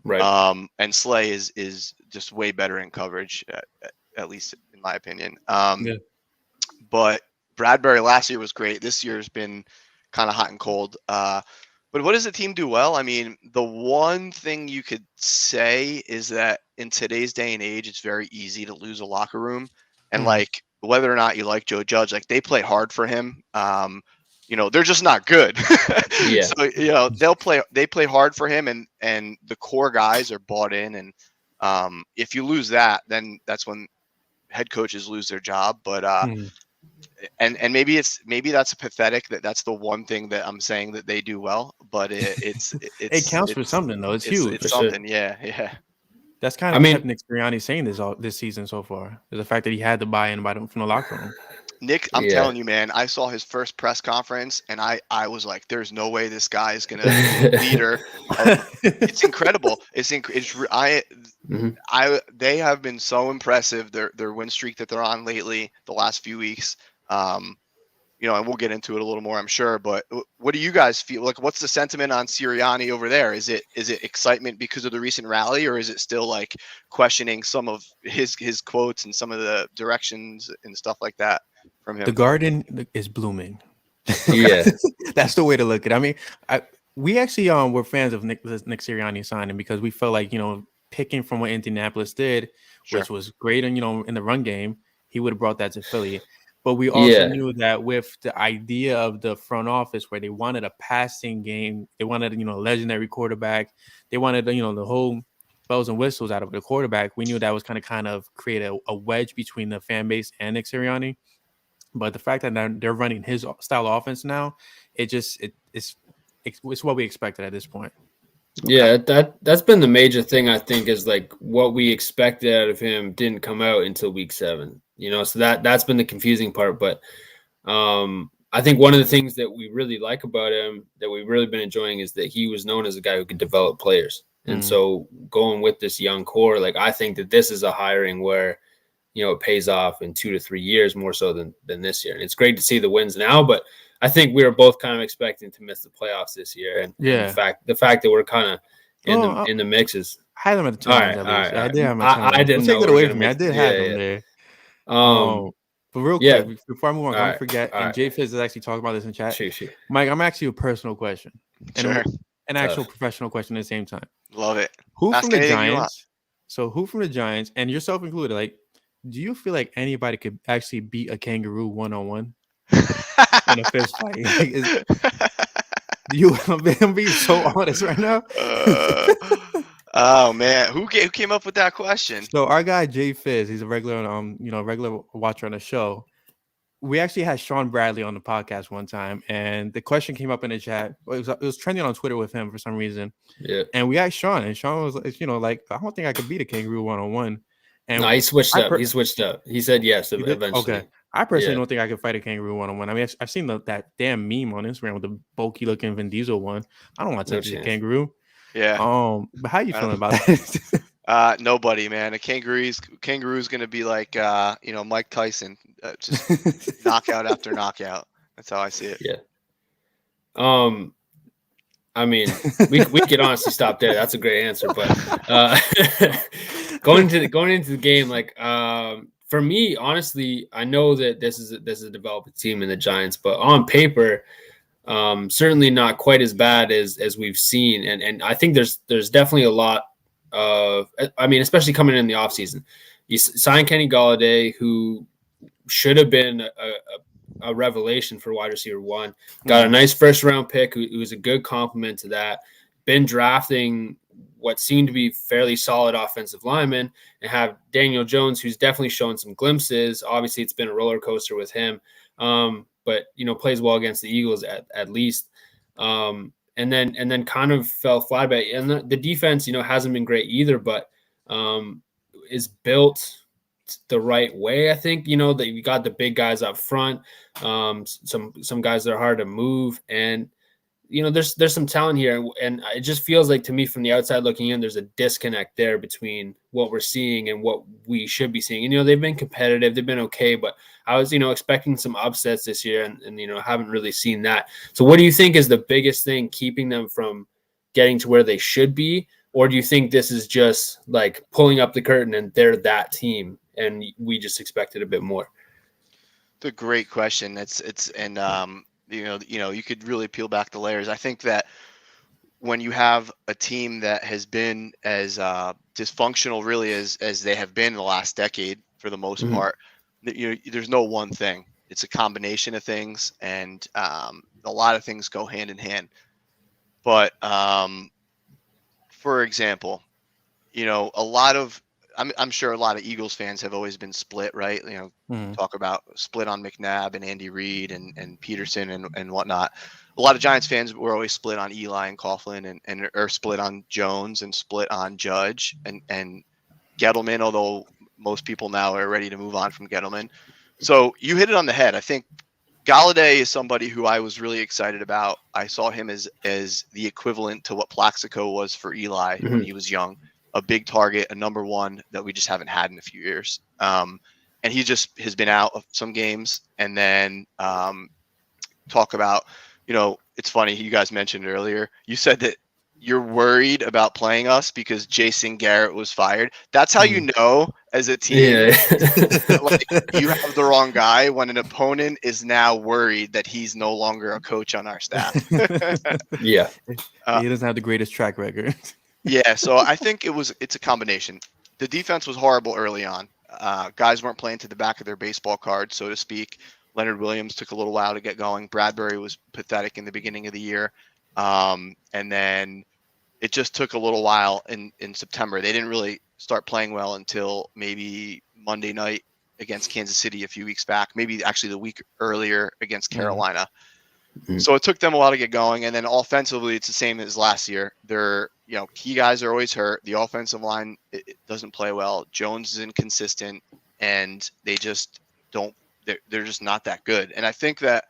Right. And Slay is just way better in coverage, at least in my opinion. But Bradbury last year was great. This year's been kind of hot and cold. But what does the team do well? I mean, the one thing you could say is that in today's day and age, it's very easy to lose a locker room. And like, whether or not you like Joe Judge, like, they play hard for him. You know, they're just not good. So, you know, they play hard for him, and the core guys are bought in. And if you lose that, then that's when head coaches lose their job. But and maybe that's pathetic that's the one thing that I'm saying that they do well, but it counts for something though. It's huge. It's something, yeah. That's kind of what Nick Sirianni's saying this season so far, is the fact that he had to buy in from the locker room. Nick, I'm telling you, man, I saw his first press conference, and I was like, there's no way this guy is gonna be a leader. It's incredible. They have been so impressive. Their win streak that they're on lately, the last few weeks. You know, and we'll get into it a little more, I'm sure. But what do you guys feel like? What's the sentiment on Sirianni over there? Is it excitement because of the recent rally, or is it still like questioning some of his quotes and some of the directions and stuff like that from him? The garden is blooming. Yeah, that's the way to look at it. I mean, we actually were fans of Nick Sirianni signing because we felt like, you know, picking from what Indianapolis did, which was great, and, you know, in the run game, he would have brought that to Philly. But we also knew that with the idea of the front office, where they wanted a passing game, they wanted, you know, a legendary quarterback, they wanted, you know, the whole bells and whistles out of the quarterback. We knew that was kind of create a wedge between the fan base and Nick Sirianni. But the fact that they're running his style of offense now, it's what we expected at this point. Yeah, that's been the major thing, I think, is like what we expected out of him didn't come out until week 7. You know, so that's been the confusing part. But I think one of the things that we really like about him, that we've really been enjoying, is that he was known as a guy who could develop players. And so going with this young core, like, I think that this is a hiring where, you know, it pays off in 2 to 3 years more so than this year. And it's great to see the wins now, but I think we were both kind of expecting to miss the playoffs this year. And the fact that we're kind of in the mixes. I had them at the challenge. All right. I did have my challenge. I didn't take know it away from me. I did have them there. But real quick, before I move on, don't forget, and Jay Fizz is actually talking about this in chat. Shoot. Mike, I'm asking you a personal question. Sure. An actual professional question at the same time. Love it. Who from the Giants? So who from the Giants, and yourself included, like, do you feel like anybody could actually beat a kangaroo 1-on-1 in a fist fight? Like, I'm being so honest right now. Oh man, who came up with that question? So our guy Jay Fizz, he's a regular, regular watcher on the show. We actually had Sean Bradley on the podcast one time, and the question came up in the chat. It was trending on Twitter with him for some reason. Yeah. And we asked Sean, and Sean was like, like, I don't think I could beat a kangaroo 1-on-1. And no, he switched up. He switched up. He said yes eventually. Okay. I personally don't think I could fight a kangaroo 1-on-1. I mean, I've seen that damn meme on Instagram with the bulky looking Vin Diesel one. I don't want to touch a kangaroo. Yeah. But how you feeling about that? Nobody, man. A kangaroo's gonna be like Mike Tyson, just knockout after knockout. That's how I see it. Yeah. I mean, we could honestly stop there. That's a great answer. But going into the game, like, for me, honestly, I know that this is a developing team in the Giants, but on paper, certainly not quite as bad as we've seen. And I think there's definitely a lot of, I mean, especially coming in the offseason. You signed Kenny Golladay, who should have been a revelation for wide receiver 1. Got a nice first round pick who was a good complement to that. Been drafting what seemed to be fairly solid offensive linemen, and have Daniel Jones, who's definitely shown some glimpses. Obviously, it's been a roller coaster with him, but plays well against the Eagles at least. And then kind of fell flat. But and the defense, hasn't been great either, but is built the right way. I think that you got the big guys up front, some guys that are hard to move, and there's some talent here, and it just feels like to me from the outside looking in, there's a disconnect there between what we're seeing and what we should be seeing. And they've been competitive, they've been okay, but I was expecting some upsets this year, and haven't really seen that. So what do you think is the biggest thing keeping them from getting to where they should be? Or do you think this is just like pulling up the curtain and they're that team and we just expected a bit more? It's a great question. You could really peel back the layers. I think that when you have a team that has been as dysfunctional really as they have been in the last decade for the most part, there's no one thing. It's a combination of things, and a lot of things go hand in hand. But for example, I'm sure a lot of Eagles fans have always been split, right? Talk about split on McNabb and Andy Reid and Peterson and whatnot. A lot of Giants fans were always split on Eli and Coughlin and or split on Jones and split on Judge and Gettleman, although most people now are ready to move on from Gettleman. So you hit it on the head. I think Galladay is somebody who I was really excited about. I saw him as the equivalent to what Plaxico was for Eli when he was young. A big target, a number one that we just haven't had in a few years. And he just has been out of some games. And then talk about, it's funny, you guys mentioned earlier, you said that you're worried about playing us because Jason Garrett was fired. That's how you know as a team that, you have the wrong guy when an opponent is now worried that he's no longer a coach on our staff. Yeah. He doesn't have the greatest track record. Yeah, so I think it's a combination. The defense was horrible early on. Guys weren't playing to the back of their baseball cards, so to speak. Leonard Williams took a little while to get going. Bradbury was pathetic in the beginning of the year. And then it just took a little while in September. They didn't really start playing well until maybe Monday night against Kansas City a few weeks back, maybe actually the week earlier against Carolina. So it took them a while to get going. And then offensively, it's the same as last year. They're, key guys are always hurt. The offensive line it doesn't play well. Jones is inconsistent, and they just don't. They're just not that good. And I think that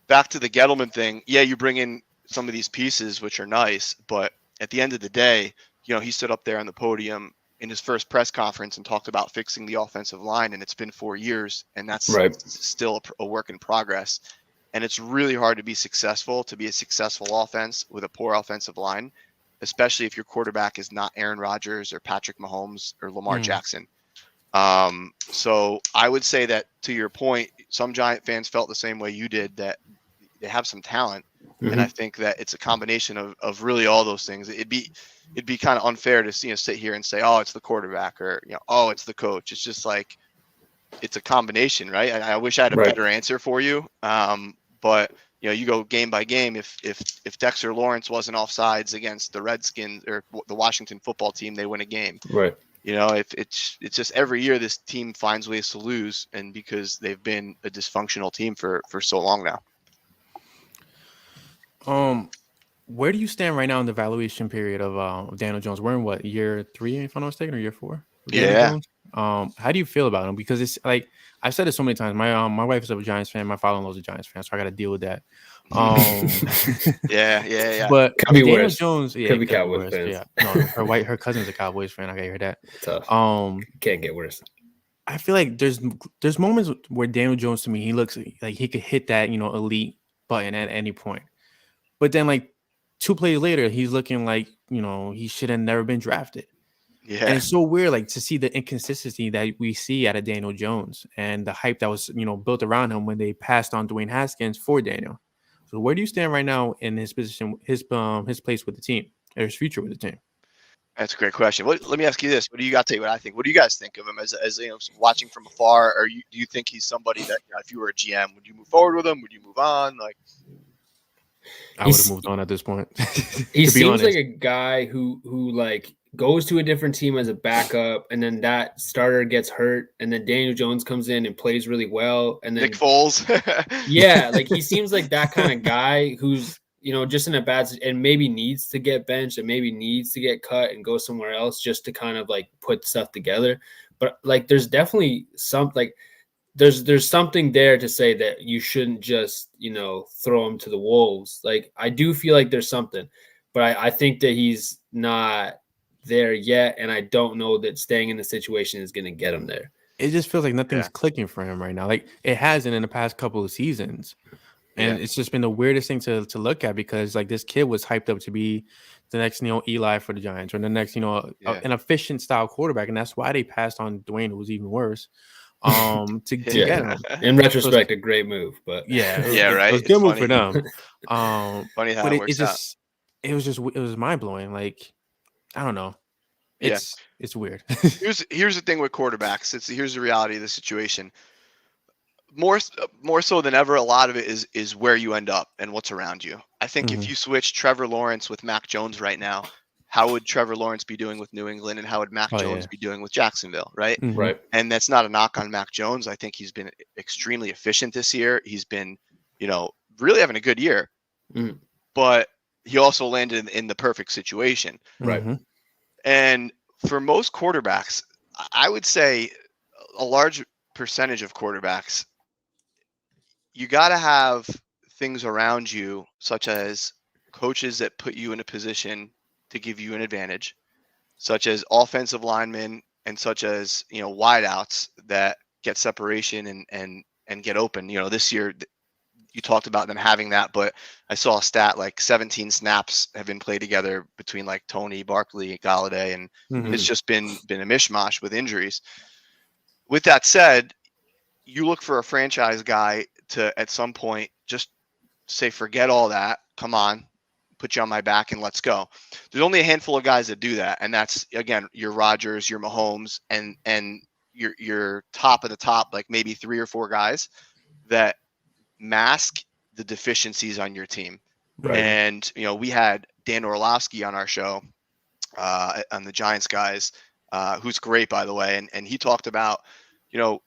back to the Gettleman thing, yeah, you bring in some of these pieces, which are nice, but at the end of the day, he stood up there on the podium in his first press conference and talked about fixing the offensive line, and it's been 4 years, and that's still a work in progress. And it's really hard to be a successful offense with a poor offensive line, especially if your quarterback is not Aaron Rodgers or Patrick Mahomes or Lamar Jackson. So I would say that, to your point, some Giant fans felt the same way you did, that they have some talent. And I think that it's a combination of really all those things. It'd be kind of unfair to sit here and say, oh, it's the quarterback, or oh, it's the coach. It's just like, it's a combination, right? I wish I had a better answer for you. But you go game by game. If Dexter Lawrence wasn't offsides against the Redskins or the Washington football team, they win a game. Right. If it's just every year this team finds ways to lose, and because they've been a dysfunctional team for so long now. Where do you stand right now in the evaluation period of Daniel Jones? We're in what, year 3, if I'm not mistaken, or year 4? Yeah. How do you feel about him? Because it's like, I've said it so many times. My wife is a Giants fan. My father-in-law is a Giants fan, so I got to deal with that. Yeah. But could be Daniel worse. Jones, could be Cowboys fans. Yeah, no, her cousin's a Cowboys fan. I gotta hear that. Tough. Can't get worse. I feel like there's moments where Daniel Jones, to me, he looks like he could hit that elite button at any point. But then, like 2 plays later, he's looking like he should have never been drafted. Yeah. And it's so weird, like, to see the inconsistency that we see out of Daniel Jones and the hype that was built around him when they passed on Dwayne Haskins for Daniel. So where do you stand right now in his position, his place with the team, or his future with the team? That's a great question. Let me ask you this: what do you got to tell you what I think? What do you guys think of him as watching from afar? Or do you think he's somebody that if you were a GM, would you move forward with him? Would you move on? Like, I would have moved on at this point. He seems like a guy who like goes to a different team as a backup, and then that starter gets hurt, and then Daniel Jones comes in and plays really well, and then Nick Foles. yeah, like he seems like that kind of guy who's, you know, just in a bad and maybe needs to get benched and maybe needs to get cut and go somewhere else just to kind of like put stuff together. But like there's definitely there's something there to say that you shouldn't just, you know, throw him to the wolves. Like I do feel like there's something, but I think that he's not there yet, and I don't know that staying in the situation is going to get him there. It just feels like nothing's clicking for him right now. Like it hasn't in the past couple of seasons. And it's just been the weirdest thing to look at, because like this kid was hyped up to be the next, you know, Eli for the Giants, or the next, you know, an efficient style quarterback. And that's why they passed on Dwayne, who was even worse. To get him. In retrospect, a great move, but right. It was a good move for them. Funny how but it works out. It was mind blowing. Like, I don't know. It's weird. Here's the thing with quarterbacks. Here's the reality of the situation. More so than ever, a lot of it is where you end up and what's around you. I think if you switch Trevor Lawrence with Mac Jones right now, how would Trevor Lawrence be doing with New England, and how would Mac Jones be doing with Jacksonville, right? Right. And that's not a knock on Mac Jones. I think he's been extremely efficient this year. He's been, you know, really having a good year. But he also landed in the perfect situation. Right. And for most quarterbacks, I would say a large percentage of quarterbacks, you got to have things around you, such as coaches that put you in a position to give you an advantage, such as offensive linemen, and such as, you know, wideouts that get separation and get open. You know, this year you talked about them having that, but I saw a stat like 17 snaps have been played together between like Tony, Barkley, Galladay, and it's just been a mishmash with injuries. With that said, you look for a franchise guy to at some point just say, forget all that, come on, put you on my back and let's go. There's only a handful of guys that do that, and that's, again, your Rodgers, your Mahomes, and your top of the top, like maybe 3 or 4 guys that mask the deficiencies on your team. Right. And, you know, we had Dan Orlovsky on our show on the Giants guys, who's great, by the way, and he talked about, you know,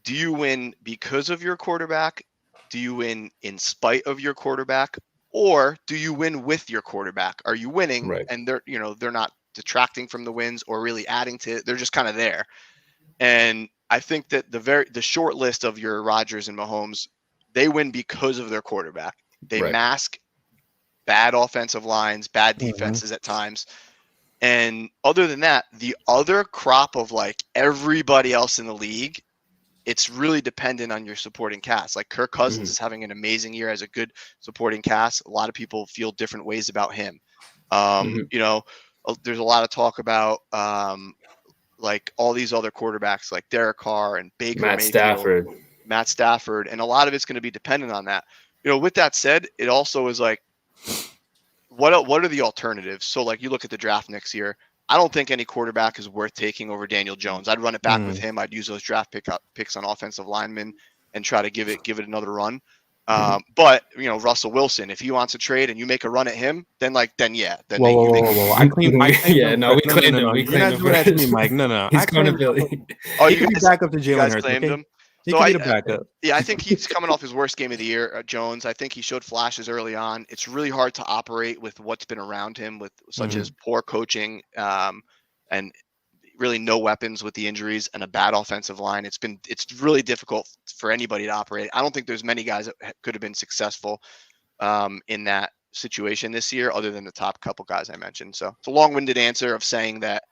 do you win because of your quarterback? Do you win in spite of your quarterback? Or do you win with your quarterback? Are you winning and they're not detracting from the wins or really adding to it? They're just kind of there. And I think that the short list of your Rodgers and Mahomes, they win because of their quarterback. They mask bad offensive lines, bad defenses at times. And other than that, the other crop of like everybody else in the league, it's really dependent on your supporting cast. Like Kirk Cousins is having an amazing year as a good supporting cast. A lot of people feel different ways about him. You know, there's a lot of talk about like all these other quarterbacks like Derek Carr and Baker Mayfield, Matt Stafford, and a lot of it's going to be dependent on that. You know, with that said, it also is like, what are the alternatives? So like you look at the draft next year, I don't think any quarterback is worth taking over Daniel Jones. I'd run it back with him. I'd use those draft picks on offensive linemen and try to give it another run. But you know, Russell Wilson, if he wants to trade and you make a run at him, then yeah. Then whoa. I claim we claimed him. We claimed him. You're not doing that to me, Mike. No. He's going to Philly. Oh, you can be back up to Jalen Hurts. Claimed him. He can be the backup. I think he's coming off his worst game of the year, Jones. I think he showed flashes early on. It's really hard to operate with what's been around him, with such as poor coaching and really no weapons with the injuries and a bad offensive line. It's really difficult for anybody to operate. I don't think there's many guys that could have been successful in that situation this year, other than the top couple guys I mentioned. So it's a long-winded answer of saying that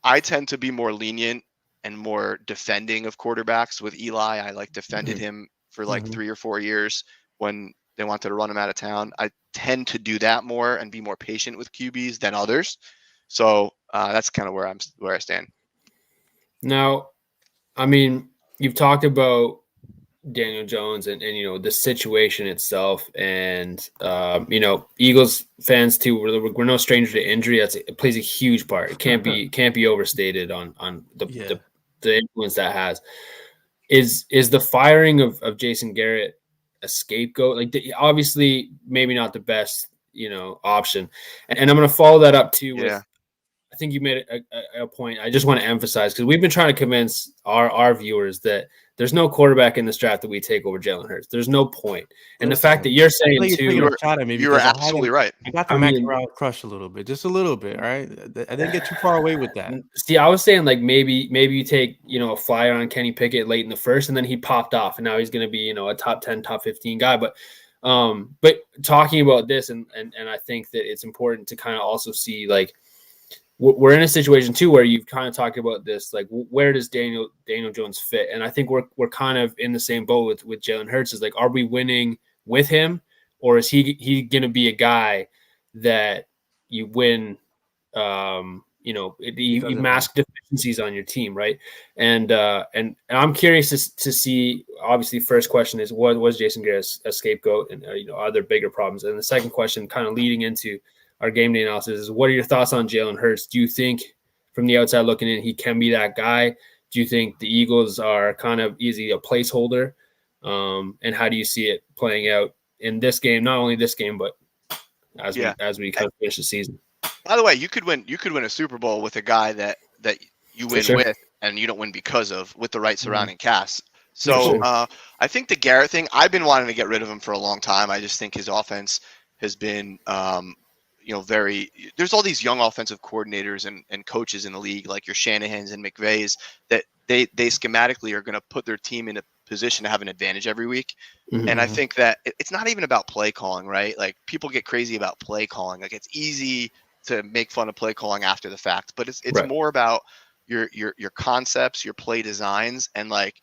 I tend to be more lenient and more defending of quarterbacks. With Eli, I like defended him for like 3 or 4 years when they wanted to run him out of town. I tend to do that more and be more patient with QBs than others. So that's kind of where I stand. Now, I mean, you've talked about Daniel Jones and you know, the situation itself, and you know, Eagles fans too. We're no stranger to injury. It plays a huge part. It can't be overstated on the influence that has. Is the firing of Jason Garrett a scapegoat? Like, obviously, maybe not the best, you know, option. And I'm going to follow that up too with I think you made a point. I just want to emphasize, because we've been trying to convince our viewers that there's no quarterback in this draft that we take over Jalen Hurts. There's no point. And the fact that you're saying too, you were absolutely right. I got the Max Morales crush a little bit, just a little bit. All right, I didn't get too far away with that. See, I was saying like maybe you take a flyer on Kenny Pickett late in the first, and then he popped off, and now he's going to be a top 10, top 15 guy. But talking about this, and I think that it's important to kind of also see, like, we're in a situation too where you've kind of talked about this, like, where does Daniel Jones fit? And I think we're kind of in the same boat with Jalen Hurts. Is like, are we winning with him, or is he going to be a guy that you win? You mask deficiencies on your team, right? And I'm curious to see. Obviously, first question is, what was Jason Garrett a scapegoat, and are there bigger problems? And the second question, kind of leading into our game day analysis, is what are your thoughts on Jalen Hurts? Do you think, from the outside looking in, he can be that guy? Do you think the Eagles are kind of easy a placeholder? And how do you see it playing out in this game? Not only this game, but as we kind of finish the season. By the way, you could win a Super Bowl with a guy that you win with, and you don't win because of, with the right surrounding cast. So I think the Garrett thing, I've been wanting to get rid of him for a long time. I just think his offense has been there's all these young offensive coordinators and coaches in the league, like your Shanahans and McVays, that they schematically are going to put their team in a position to have an advantage every week. Mm-hmm. And I think that it's not even about play calling, right? Like, people get crazy about play calling. Like, it's easy to make fun of play calling after the fact, but it's right. More about your concepts, your play designs, and like,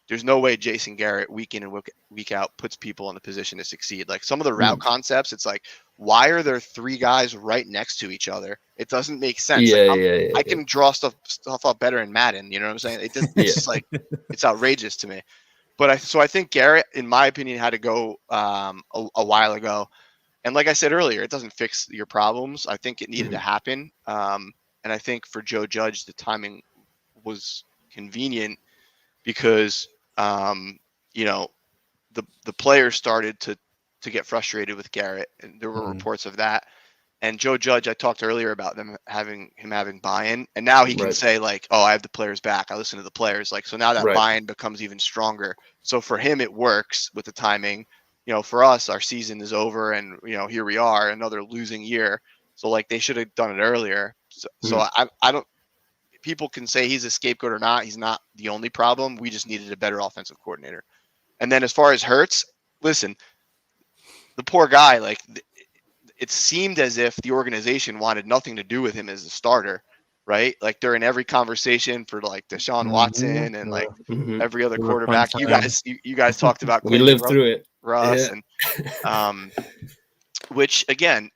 there's no way Jason Garrett week in and week out puts people in a position to succeed. Like, some of the route concepts, it's like, why are there three guys right next to each other? It doesn't make sense. I can draw stuff up better in Madden. You know what I'm saying? It's just like, it's outrageous to me. But I think Garrett, in my opinion, had to go a while ago. And like I said earlier, it doesn't fix your problems. I think it needed to happen. And I think for Joe Judge, the timing was convenient because, the players started to get frustrated with Garrett, and there were reports of that. And Joe Judge, I talked earlier about him having buy-in, and now he can say, like, oh, I have the players back. I listen to the players. Like, so now that buy-in becomes even stronger. So for him, it works with the timing. For us, our season is over, and here we are, another losing year. So like, they should have done it earlier. So I don't. People can say he's a scapegoat or not. He's not the only problem. We just needed a better offensive coordinator. And then as far as Hurts, listen, the poor guy, like, it seemed as if the organization wanted nothing to do with him as a starter, right? Like, they're in every conversation for like Deshaun Watson and like every other quarterback. You guys talked about we lived through it, Russ, and which again,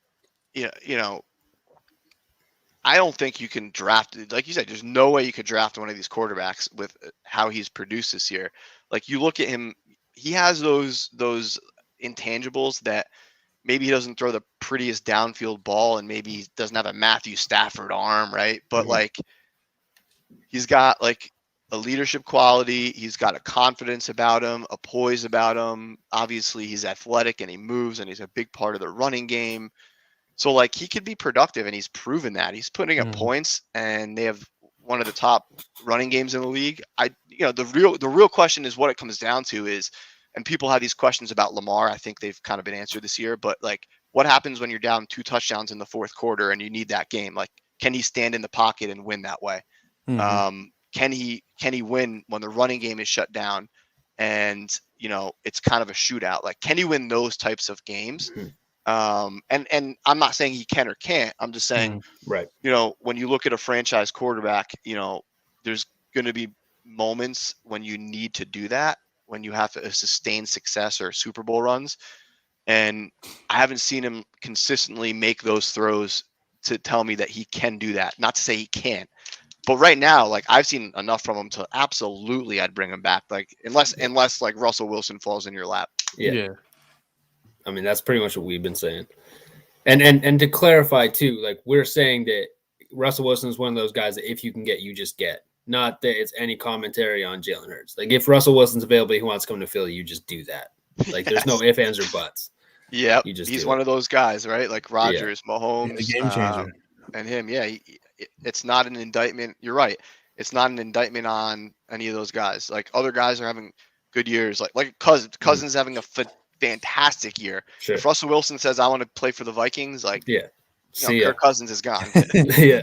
I don't think you can draft, like you said, there's no way you could draft one of these quarterbacks with how he's produced this year. Like, you look at him, he has those intangibles that maybe he doesn't throw the prettiest downfield ball, and maybe he doesn't have a Matthew Stafford arm, right? But like, he's got like a leadership quality. He's got a confidence about him, a poise about him. Obviously, he's athletic and he moves, and he's a big part of the running game. So like, he could be productive, and he's proven that. He's putting up points, and they have one of the top running games in the league. The real question is what it comes down to is, and people have these questions about Lamar. I think they've kind of been answered this year, but like, what happens when you're down 2 touchdowns in the fourth quarter and you need that game? Like, can he stand in the pocket and win that way? Can he win when the running game is shut down and, it's kind of a shootout? Like, can he win those types of games? And I'm not saying he can or can't. I'm just saying, when you look at a franchise quarterback, there's going to be moments when you need to do that, when you have to sustain success or Super Bowl runs. And I haven't seen him consistently make those throws to tell me that he can do that. Not to say he can't, but right now, like, I've seen enough from him to absolutely, I'd bring him back. Like, unless like Russell Wilson falls in your lap. Yeah. I mean, that's pretty much what we've been saying. And to clarify too, like, we're saying that Russell Wilson is one of those guys that if you can get, you just get. Not that it's any commentary on Jalen Hurts. Like, if Russell Wilson's available, he wants to come to Philly, you just do that. Like, there's no ifs, ands, or buts. Yeah, he's one of those guys, right? Like Rodgers, Mahomes, the game changer, and him. Yeah, it's not an indictment. You're right. It's not an indictment on any of those guys. Like other guys are having good years. Like Cousins having a fantastic year. Sure. If Russell Wilson says I want to play for the Vikings, like Kirk Cousins is gone. Yeah.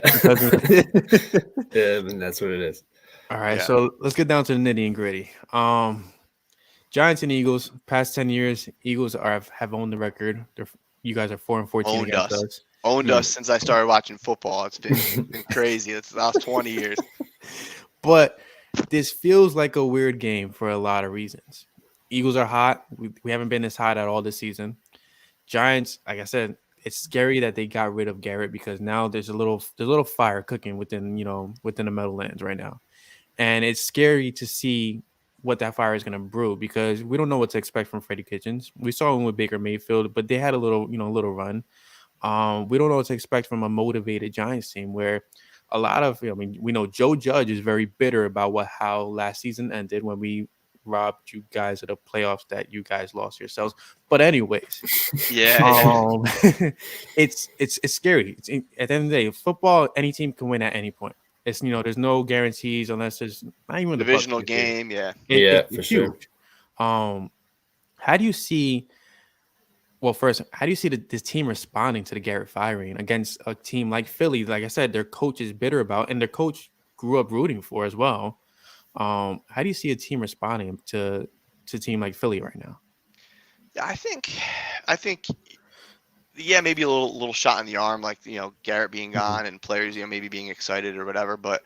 And that's what it is. All right, so let's get down to the nitty and gritty. Giants and Eagles, past 10 years, Eagles have owned the record. You guys are 4-14 against us. Owned us since I started watching football. It's been crazy. It's the last 20 years. But this feels like a weird game for a lot of reasons. Eagles are hot. We haven't been this hot at all this season. Giants, like I said, it's scary that they got rid of Garrett because now there's a little fire cooking within the Meadowlands right now. And it's scary to see what that fire is going to brew because we don't know what to expect from Freddie Kitchens. We saw him with Baker Mayfield, but they had a little run. We don't know what to expect from a motivated Giants team where a lot of, we know Joe Judge is very bitter about how last season ended when we robbed you guys of the playoffs that you guys lost yourselves. But anyways, it's scary. At the end of the day, football, any team can win at any point. It's there's no guarantees unless there's not even a divisional game. For sure. How do you see? Well, first, how do you see this team responding to the Garrett firing against a team like Philly? Like I said, their coach is bitter about, and their coach grew up rooting for as well. How do you see a team responding to a team like Philly right now? Yeah, I think. Yeah, maybe a little shot in the arm, like Garrett being gone and players maybe being excited or whatever. But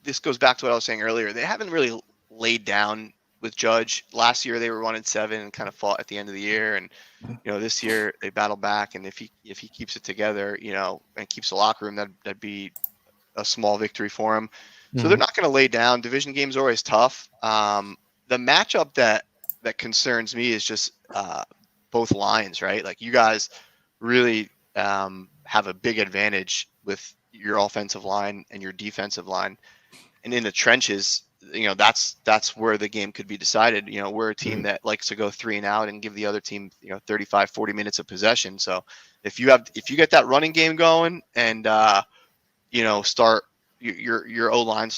this goes back to what I was saying earlier. They haven't really laid down with Judge. Last year they were 1-7 and kind of fought at the end of the year, and this year they battled back. And if he keeps it together, and keeps the locker room, that'd be a small victory for him. So they're not going to lay down. Division games are always tough. The matchup that concerns me is just both lines, right? Like you guys really have a big advantage with your offensive line and your defensive line, and in the trenches, that's where the game could be decided. We're a team that likes to go 3 and out and give the other team 35-40 minutes of possession. So if you get that running game going and start your O-line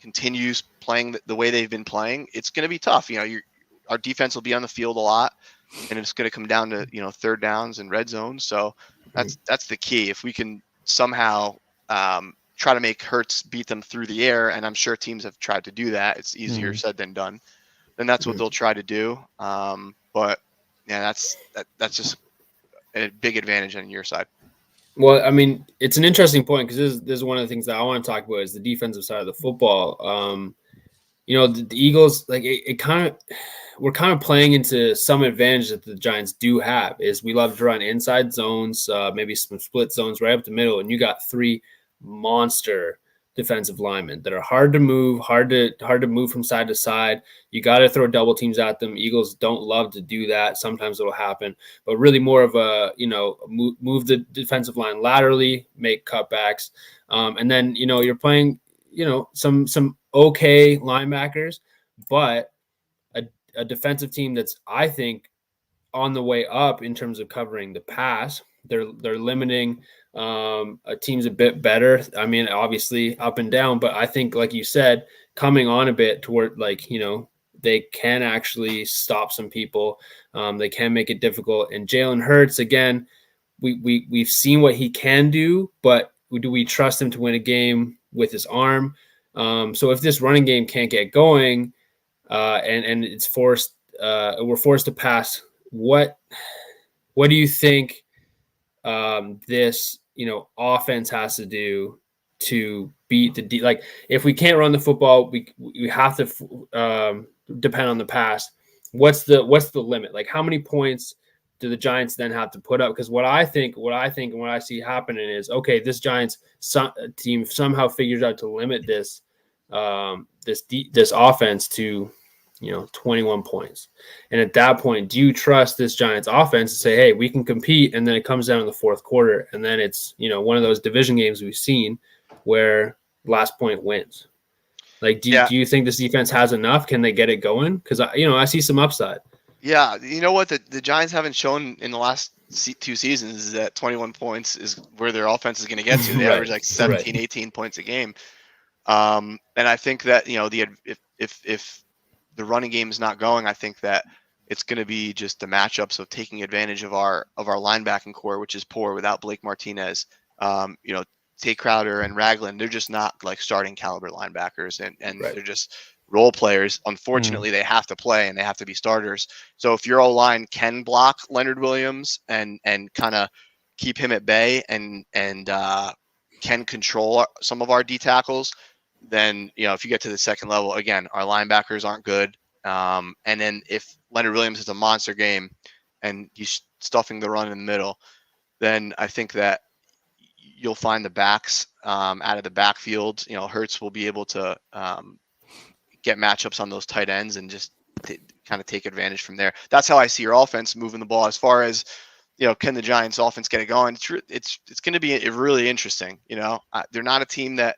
continues playing the way they've been playing, it's going to be tough. Our defense will be on the field a lot, and it's going to come down to third downs and red zones. So that's the key. If we can somehow try to make Hurts beat them through the air, and I'm sure teams have tried to do that. It's easier said than done. Then that's what they'll try to do. But yeah, that's just a big advantage on your side. Well, I mean, it's an interesting point because this is one of the things that I want to talk about is the defensive side of the football. The Eagles, like we're kind of playing into some advantage that the Giants do have is we love to run inside zones, maybe some split zones right up the middle. And you got 3 monster defensive linemen that are hard to move from side to side. You got to throw double teams at them. Eagles don't love to do that. Sometimes it'll happen, but really more of a, move the defensive line laterally, make cutbacks. And then, you're playing, some okay linebackers, but a defensive team that's, I think, on the way up in terms of covering the pass. They're limiting a team's a bit better. I mean, obviously up and down, but I think, like you said, coming on a bit toward they can actually stop some people. They can make it difficult. And Jalen Hurts, again, we've seen what he can do, but do we trust him to win a game with his arm? So if this running game can't get going, and it's we're forced to pass, what do you think this offense has to do to beat the if we can't run the football, we have to depend on the pass. What's the limit? Like, how many points do the Giants then have to put up? Because what I think and what I see happening is, okay, this Giants team somehow figures out to limit this this offense to 21 points. And at that point, do you trust this Giants offense to say, hey, we can compete? And then it comes down in the fourth quarter. And then it's, one of those division games we've seen where last point wins. Like, do you think this defense has enough? Can they get it going? Because I see some upside. Yeah. You know what? The Giants haven't shown in the last two seasons is that 21 points is where their offense is going to get to. They Right. average like 17, 18 points a game. And I think that, if the running game is not going, I think that it's going to be just the matchups of taking advantage of our linebacking core, which is poor without Blake Martinez. Tay Crowder and Ragland, they're just not like starting caliber linebackers, and they're just role players. Unfortunately, they have to play and they have to be starters. So if your O-line can block Leonard Williams and kind of keep him at bay and can control some of our D tackles, then if you get to the second level, again, our linebackers aren't good. And then if Leonard Williams is a monster game and he's stuffing the run in the middle, then I think that you'll find the backs out of the backfield. Hurts will be able to get matchups on those tight ends and just kind of take advantage from there. That's how I see your offense moving the ball. As far as can the Giants offense get it going? It's going to be really interesting. They're not a team that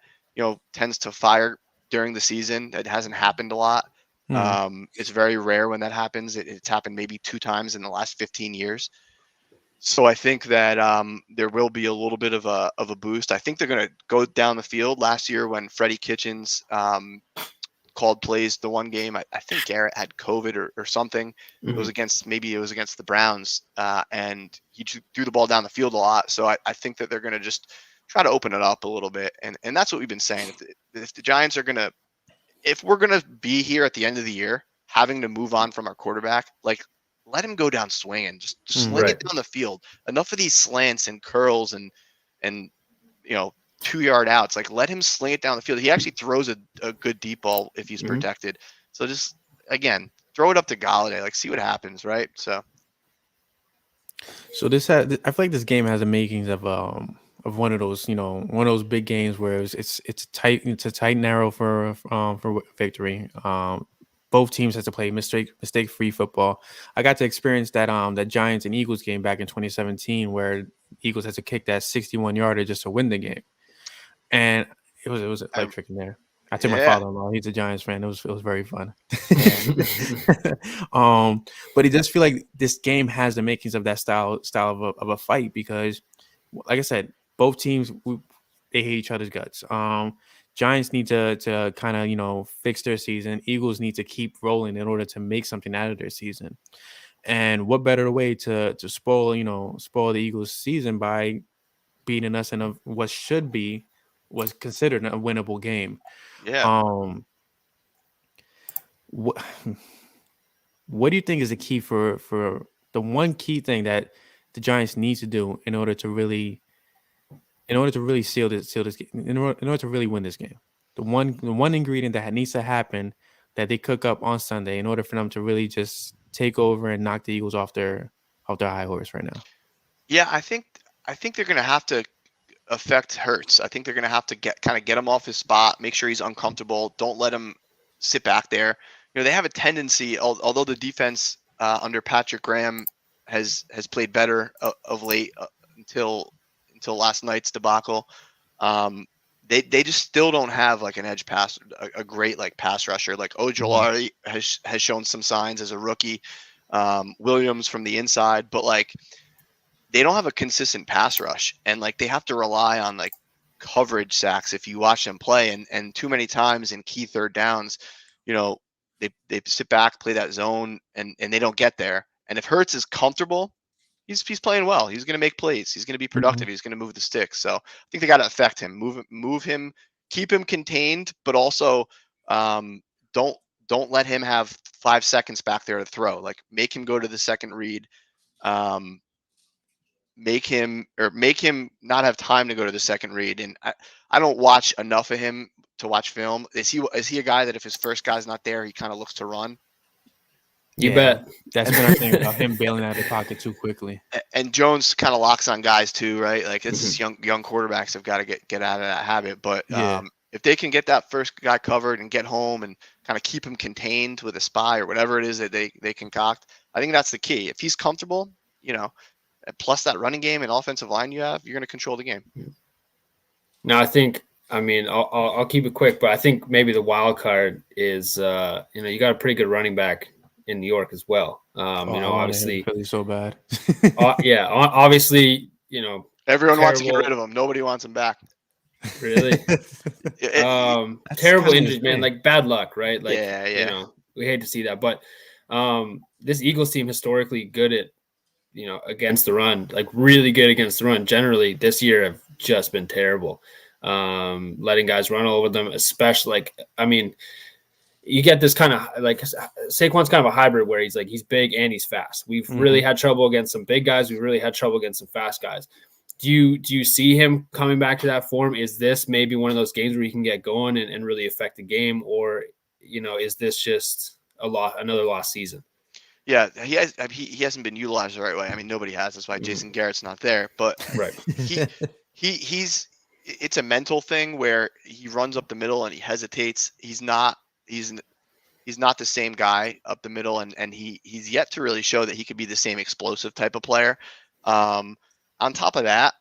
tends to fire during the season. That hasn't happened a lot. It's very rare when that happens. It's happened maybe 2 times in the last 15 years. So I think that there will be a little bit of a boost. I think they're going to go down the field. Last year when Freddie Kitchens called plays the one game, I think Garrett had COVID or something. It was against the Browns, and he threw the ball down the field a lot. So I think that they're going to just try to open it up a little bit, and that's what we've been saying. If the Giants are if we're going to be here at the end of the year having to move on from our quarterback, like, let him go down swinging, just sling it down the field. Enough of these slants and curls and 2-yard outs. Like, let him sling it down the field. He actually throws a good deep ball if he's protected. So just, again, throw it up to Galladay. Like, see what happens, right? So I feel like this game has the makings of one of those big games where it's a tight narrow for victory. Both teams have to play mistake-free football. I got to experience that Giants and Eagles game back in 2017, where Eagles had to kick that 61-yarder just to win the game, and it was electric in there. I took my father-in-law; he's a Giants fan. It was very fun. But it does feel like this game has the makings of that style of a fight, because, like I said, both teams they hate each other's guts. Giants need to kind of fix their season. Eagles need to keep rolling in order to make something out of their season. And what better way to spoil the Eagles' season by beating us in was considered a winnable game. Yeah. What do you think is the key for the one key thing that the Giants need to do in order to really seal this game, in order to really win this game? The one ingredient that needs to happen that they cook up on Sunday in order for them to really just take over and knock the Eagles off their high horse right now. Yeah, I think they're going to have to affect Hurts. I think they're going to have to get him off his spot, make sure he's uncomfortable. Don't let him sit back there. They have a tendency, although the defense under Patrick Graham has played better of late until last night's debacle. They just still don't have like an edge pass, a great like pass rusher. Like Ojolari has shown some signs as a rookie. Williams from the inside, but like they don't have a consistent pass rush, and like they have to rely on like coverage sacks if you watch them play, and too many times in key third downs, they sit back, play that zone, and they don't get there. And if Hurts is comfortable, he's playing well. He's going to make plays. He's going to be productive. He's going to move the sticks. So I think they got to affect him, move him, keep him contained, but also don't let him have 5 seconds back there to throw. Like, make him go to the second read. Make him not have time to go to the second read. And I don't watch enough of him to watch film. Is he a guy that if his first guy's not there, he kind of looks to run? You bet. That's been our thing about him bailing out of the pocket too quickly. And Jones kind of locks on guys too, right? Like, it's young quarterbacks have got to get out of that habit. But if they can get that first guy covered and get home and kind of keep him contained with a spy or whatever it is that they concoct, I think that's the key. If he's comfortable, plus that running game and offensive line you have, you're going to control the game. Now, I'll keep it quick, but I think maybe the wild card is, you got a pretty good running back in New York as well. Obviously, Philly so bad. Obviously, everyone wants to get rid of him. Nobody wants him back. Really? Terrible injuries, man. Like bad luck, right? Like, yeah. We hate to see that, but this Eagles team historically good at, against the run, like really good against the run. Generally, this year have just been terrible. Letting guys run all over them, especially you get this kind of like Saquon's kind of a hybrid where he's big and he's fast. We've really had trouble against some big guys. We've really had trouble against some fast guys. Do you see him coming back to that form? Is this maybe one of those games where he can get going and really affect the game, or is this just another lost season? Yeah, he hasn't been utilized the right way. I mean, nobody has. That's why Jason Garrett's not there. But right, he's it's a mental thing where he runs up the middle and he hesitates. He's not the same guy up the middle, and he's yet to really show that he could be the same explosive type of player. On top of that,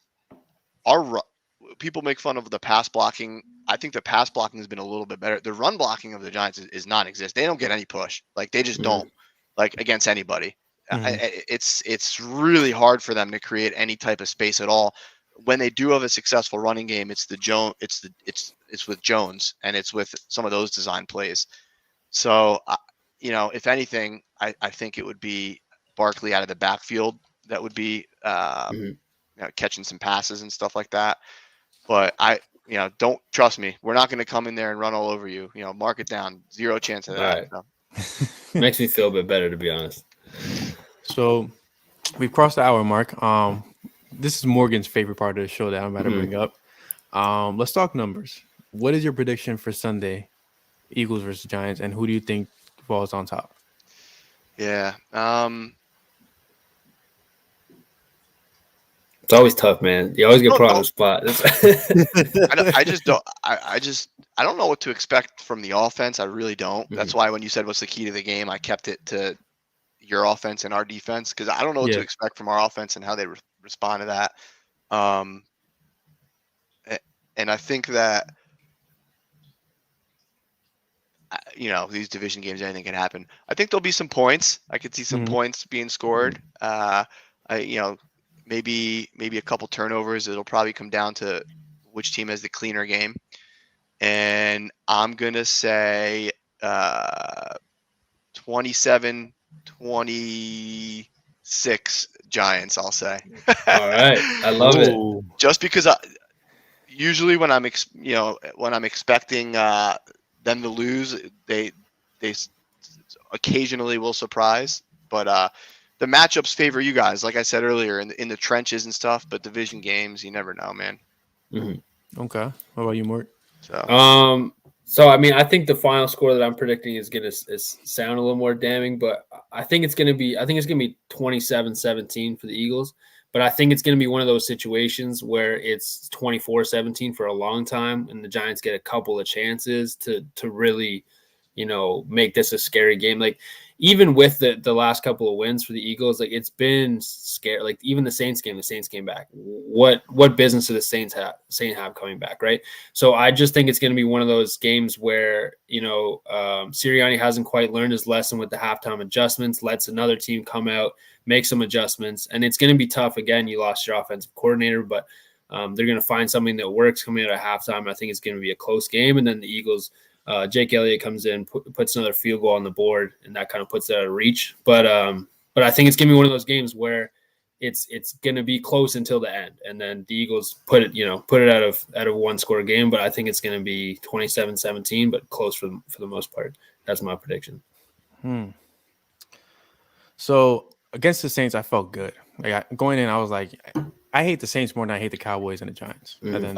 people make fun of the pass blocking. I think the pass blocking has been a little bit better. The run blocking of the Giants is non-existent. They don't get any push. Like they just don't, like against anybody. It's really hard for them to create any type of space at all. When they do have a successful running game, it's with Jones, and it's with some of those design plays. So, if anything, I think it would be Barkley out of the backfield that would be catching some passes and stuff like that. But don't trust me. We're not going to come in there and run all over you. Mark it down. Zero chance of that. Right. So. Makes me feel a bit better, to be honest. So we've crossed the hour mark. This is Morgan's favorite part of the show that I'm about to bring up. Let's talk numbers. What is your prediction for Sunday, Eagles versus Giants, and who do you think falls on top? Yeah. It's always tough, man. You always get put on the spot. I don't know what to expect from the offense. I really don't. That's why when you said what's the key to the game, I kept it to your offense and our defense, because I don't know what to expect from our offense and how they respond to that. And I think that these division games, anything can happen. I think there'll be some points. I could see some points being scored. Maybe a couple turnovers. It'll probably come down to which team has the cleaner game. And I'm going to say 27-26 Giants, I'll say. All right. I love it. Just because usually when I'm expecting them to lose, they occasionally will surprise. But the matchups favor you guys, like I said earlier, in the trenches and stuff. But division games, you never know, man. Okay. What about you, Mort? So I mean, I think the final score that I'm predicting is going to sound a little more damning, but I think it's going to be 27-17 for the Eagles. But I think it's going to be one of those situations where it's 24-17 for a long time, and the Giants get a couple of chances to really, make this a scary game. Like, even with the last couple of wins for the Eagles, like it's been scary. Like even the Saints came back. What business do the Saints have coming back, right? So I just think it's going to be one of those games where Sirianni hasn't quite learned his lesson with the halftime adjustments. Lets another team come out, make some adjustments, and it's going to be tough. Again, you lost your offensive coordinator, but they're going to find something that works coming out of halftime. I think it's going to be a close game, and then the Eagles. Jake Elliott comes in, puts another field goal on the board, and that kind of puts it out of reach. But I think it's going to be one of those games where it's going to be close until the end, and then the Eagles put it out of one score game. But I think it's going to be 27-17, but close for the most part. That's my prediction. So against the Saints, I felt good. Going in, I was like, I hate the Saints more than I hate the Cowboys and the Giants. Really?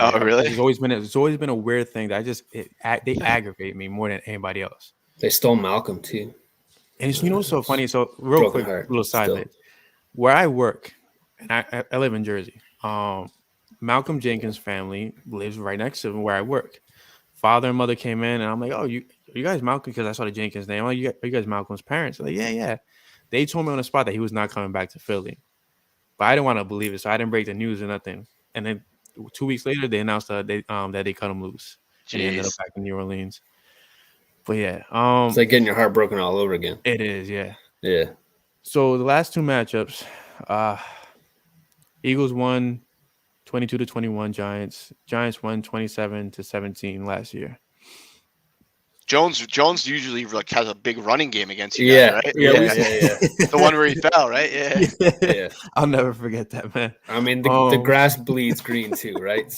It's always been a weird thing that they aggravate me more than anybody else. They stole Malcolm too. And it's so funny. So real quick, little side note. Where I work, and I live in Jersey. Malcolm Jenkins' family lives right next to where I work. Father and mother came in, and I'm like, "Oh, you guys Malcolm?" Because I saw the Jenkins name. I'm like, "Are you guys Malcolm's parents?" They're like, yeah. They told me on the spot that he was not coming back to Philly. But I didn't want to believe it, so I didn't break the news or nothing. And then 2 weeks later, they announced that they cut him loose. Jeez. And he ended up back in New Orleans. But yeah, it's like getting your heart broken all over again. It is, yeah. Yeah. So the last two matchups, Eagles won 22-21. Giants won 27-17 last year. Jones usually like has a big running game against you guys, right? Yeah. The one where he fell, right? Yeah. I'll never forget that, man. I mean, the grass bleeds green too, right?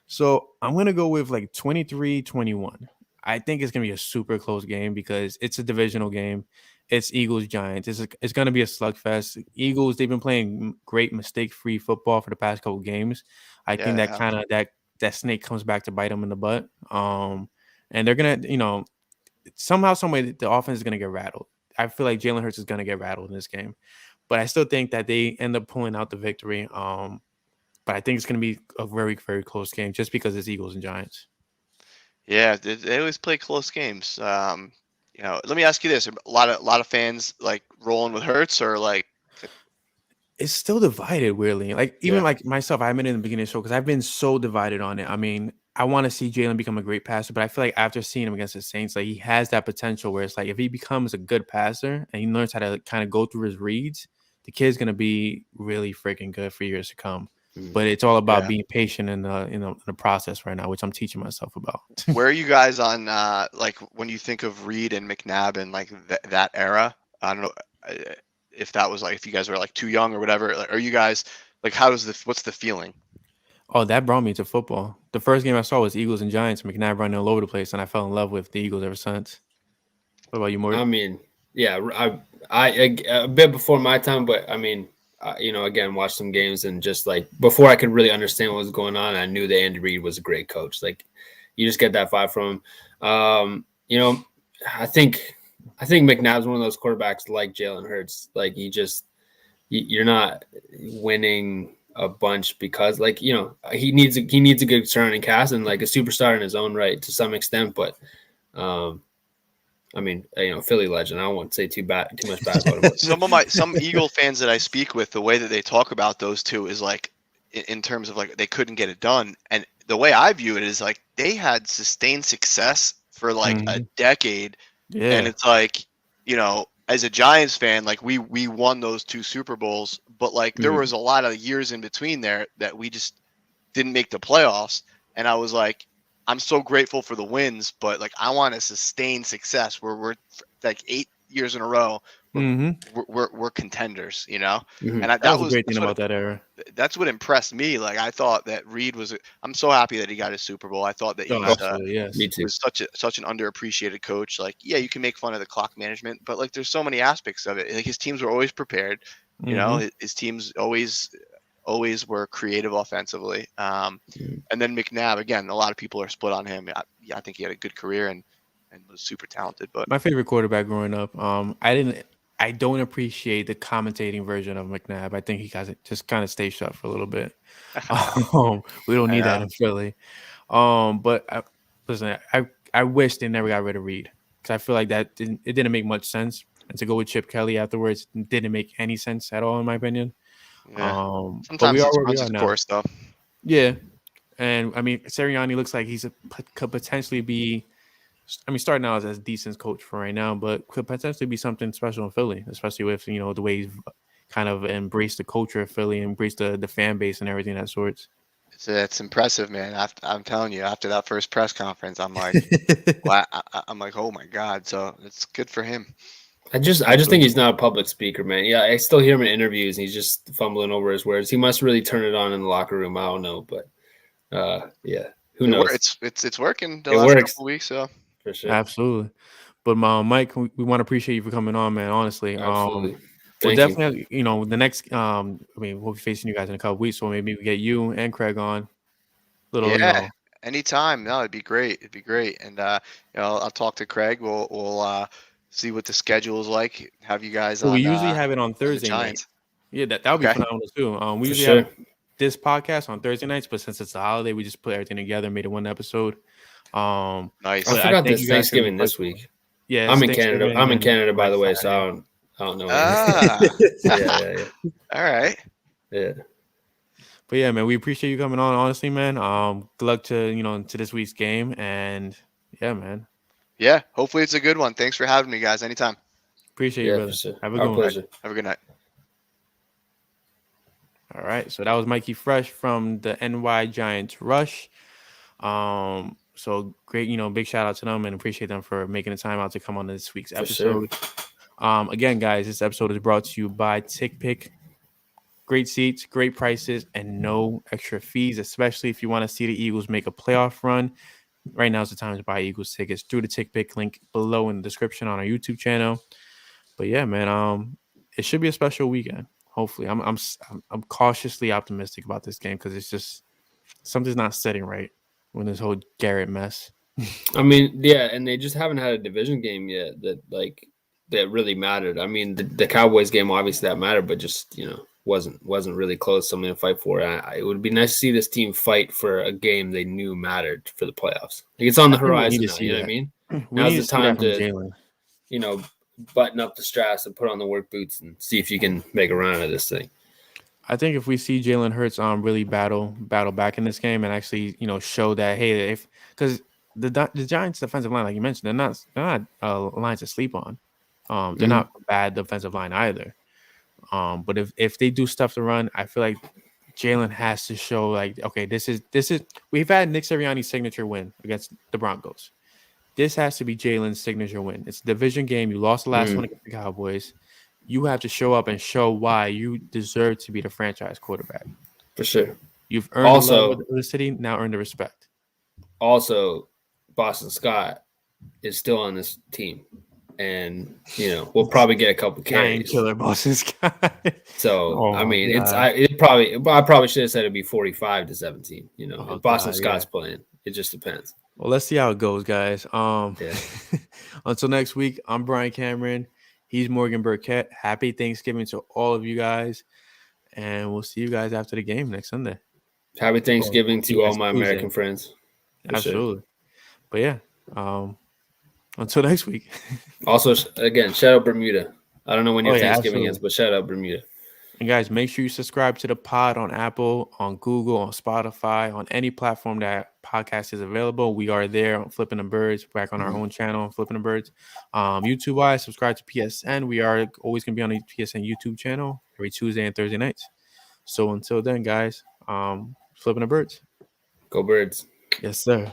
So I'm gonna go with like 23-21. I think it's gonna be a super close game because it's a divisional game. It's Eagles Giants. It's gonna be a slugfest. Eagles, they've been playing great mistake-free football for the past couple games. I think that kind of that snake comes back to bite them in the butt. And they're gonna, somehow, some way, the offense is gonna get rattled. I feel like Jalen Hurts is gonna get rattled in this game, but I still think that they end up pulling out the victory. But I think it's gonna be a very, very close game just because it's Eagles and Giants. Yeah, they always play close games. Let me ask you this: a lot of fans like rolling with Hurts, or like it's still divided weirdly. Like even like myself, I admitted in the beginning of the show because I've been so divided on it. I mean, I want to see Jalen become a great passer, but I feel like after seeing him against the Saints, like he has that potential where it's like if he becomes a good passer and he learns how to kind of go through his reads, the kid's gonna be really freaking good for years to come. But it's all about being patient in the process right now, which I'm teaching myself about. Where are you guys on like when you think of Reed and McNabb and like that era? I don't know if that was like if you guys were like too young or whatever. Like, are you guys like what's the feeling? Oh, that brought me to football. The first game I saw was Eagles and Giants. McNabb running all over the place, and I fell in love with the Eagles ever since. What about you, Morgan? I mean, yeah, I a bit before my time, but I mean, again, watched some games and just like before I could really understand what was going on, I knew that Andy Reid was a great coach. Like, you just get that vibe from him. I think McNabb's one of those quarterbacks like Jalen Hurts. Like, you're not winning a bunch because he needs a good surrounding cast and like a superstar in his own right to some extent, but I mean, Philly legend. I don't want to say too much bad about him. Some Eagle fans that I speak with, the way that they talk about those two is like in terms of like they couldn't get it done, and the way I view it is like they had sustained success for like a decade, and it's like as a Giants fan, like we won those 2 Super Bowls, but like there was a lot of years in between there that we just didn't make the playoffs, and I was like, I'm so grateful for the wins, but like I want to sustain success where we're like 8 years in a row. We're contenders, And that was a great thing about that era. That's what impressed me. Like I thought that Reed was. I'm so happy that he got his Super Bowl. I thought that he was such an underappreciated coach. Like, yeah, you can make fun of the clock management, but like there's so many aspects of it. Like his teams were always prepared. His teams always were creative offensively. And then McNabb, again, a lot of people are split on him. I think he had a good career and was super talented. But my favorite quarterback growing up, I don't appreciate the commentating version of McNabb. I think he just kind of stay shut for a little bit. We don't need that in Philly. But listen, I wish they never got rid of Reed because I feel like it didn't make much sense. And to go with Chip Kelly afterwards didn't make any sense at all, in my opinion. Yeah. Sometimes it's runs its course, though. Yeah, and I mean, Sirianni looks like could potentially be. I mean, starting out as a decent coach for right now, but could potentially be something special in Philly, especially with the way he's kind of embraced the culture of Philly, embraced the fan base and everything that sorts. It's impressive, man. I'm telling you, after that first press conference, I'm like, I'm like, oh my god. So it's good for him. I just think he's not a public speaker, man. Yeah, I still hear him in interviews, and he's just fumbling over his words. He must really turn it on in the locker room. I don't know, but yeah, who knows? It's working the last couple of weeks, so. For sure. Absolutely. But Mike, we want to appreciate you for coming on, man. Honestly, absolutely. We'll definitely, the next, we'll be facing you guys in a couple of weeks, so maybe we get you and Craig on. Anytime. No, it'd be great. And I'll talk to Craig. We'll see what the schedule is like. Have you guys on? We usually have it on Thursday night. Yeah, that would be phenomenal too. We usually have this podcast on Thursday nights, but since it's a holiday, we just put everything together and made it one episode. Nice. I forgot this Thanksgiving this week. Yeah, I'm in Canada. I'm in Canada, by the way, so I don't know. Yeah. All right. Yeah. But yeah, man, we appreciate you coming on. Honestly, man. Good luck to this week's game, and yeah, man. Yeah, hopefully it's a good one. Thanks for having me, guys. Anytime. Appreciate you, brother. Sure. Have a good one. Pleasure. Have a good night. All right. So that was Mikey Fresh from the NY Giants Rush. So great, big shout out to them and appreciate them for making the time out to come on this week's episode. Sure. Again, guys, this episode is brought to you by TickPick. Great seats, great prices, and no extra fees, especially if you want to see the Eagles make a playoff run. Right now is the time to buy Eagles tickets through the TickPick link below in the description on our YouTube channel. But yeah, man, it should be a special weekend. Hopefully, I'm cautiously optimistic about this game because it's just something's not setting right when this whole Garrett mess. I mean, yeah, and they just haven't had a division game yet that really mattered. I mean, the Cowboys game obviously that mattered, but just wasn't really close. Something to fight for. It would be nice to see this team fight for a game they knew mattered for the playoffs. Like it's on the horizon now. You know what I mean? Now's the time to button up the straps and put on the work boots and see if you can make a run out of this thing. I think if we see Jalen Hurts really battle back in this game and actually show that because the Giants defensive line, like you mentioned, they're not lines to sleep on. They're not a bad defensive line either. But if they do stuff to run, I feel like Jalen has to show like, okay, this is we've had Nick Sirianni's signature win against the Broncos. This has to be Jalen's signature win. It's a division game. You lost the last one against the Cowboys. You have to show up and show why you deserve to be the franchise quarterback. For sure. You've earned the love of the city, now earn the respect. Also, Boston Scott is still on this team. And, we'll probably get a couple carries. Killer Boston Scott. So, I mean, I probably should have said it'd be 45-17. If Boston Scott's playing. It just depends. Well, let's see how it goes, guys. Until next week, I'm Brian Cameron. He's Morgan Burkett. Happy Thanksgiving to all of you guys. And we'll see you guys after the game next Sunday. Happy Thanksgiving to all my American friends. Absolutely. Sure. But yeah, until next week. Also, again, shout out Bermuda. I don't know when your Thanksgiving is, but shout out Bermuda. And guys, make sure you subscribe to the pod on Apple, on Google, on Spotify, on any platform that podcast is available. We are there on Flippin the Birds, back on our own channel, Flippin the Birds. YouTube-wise, subscribe to PSN. We are always going to be on the PSN YouTube channel every Tuesday and Thursday nights. So until then, guys, Flippin the Birds. Go Birds. Yes, sir.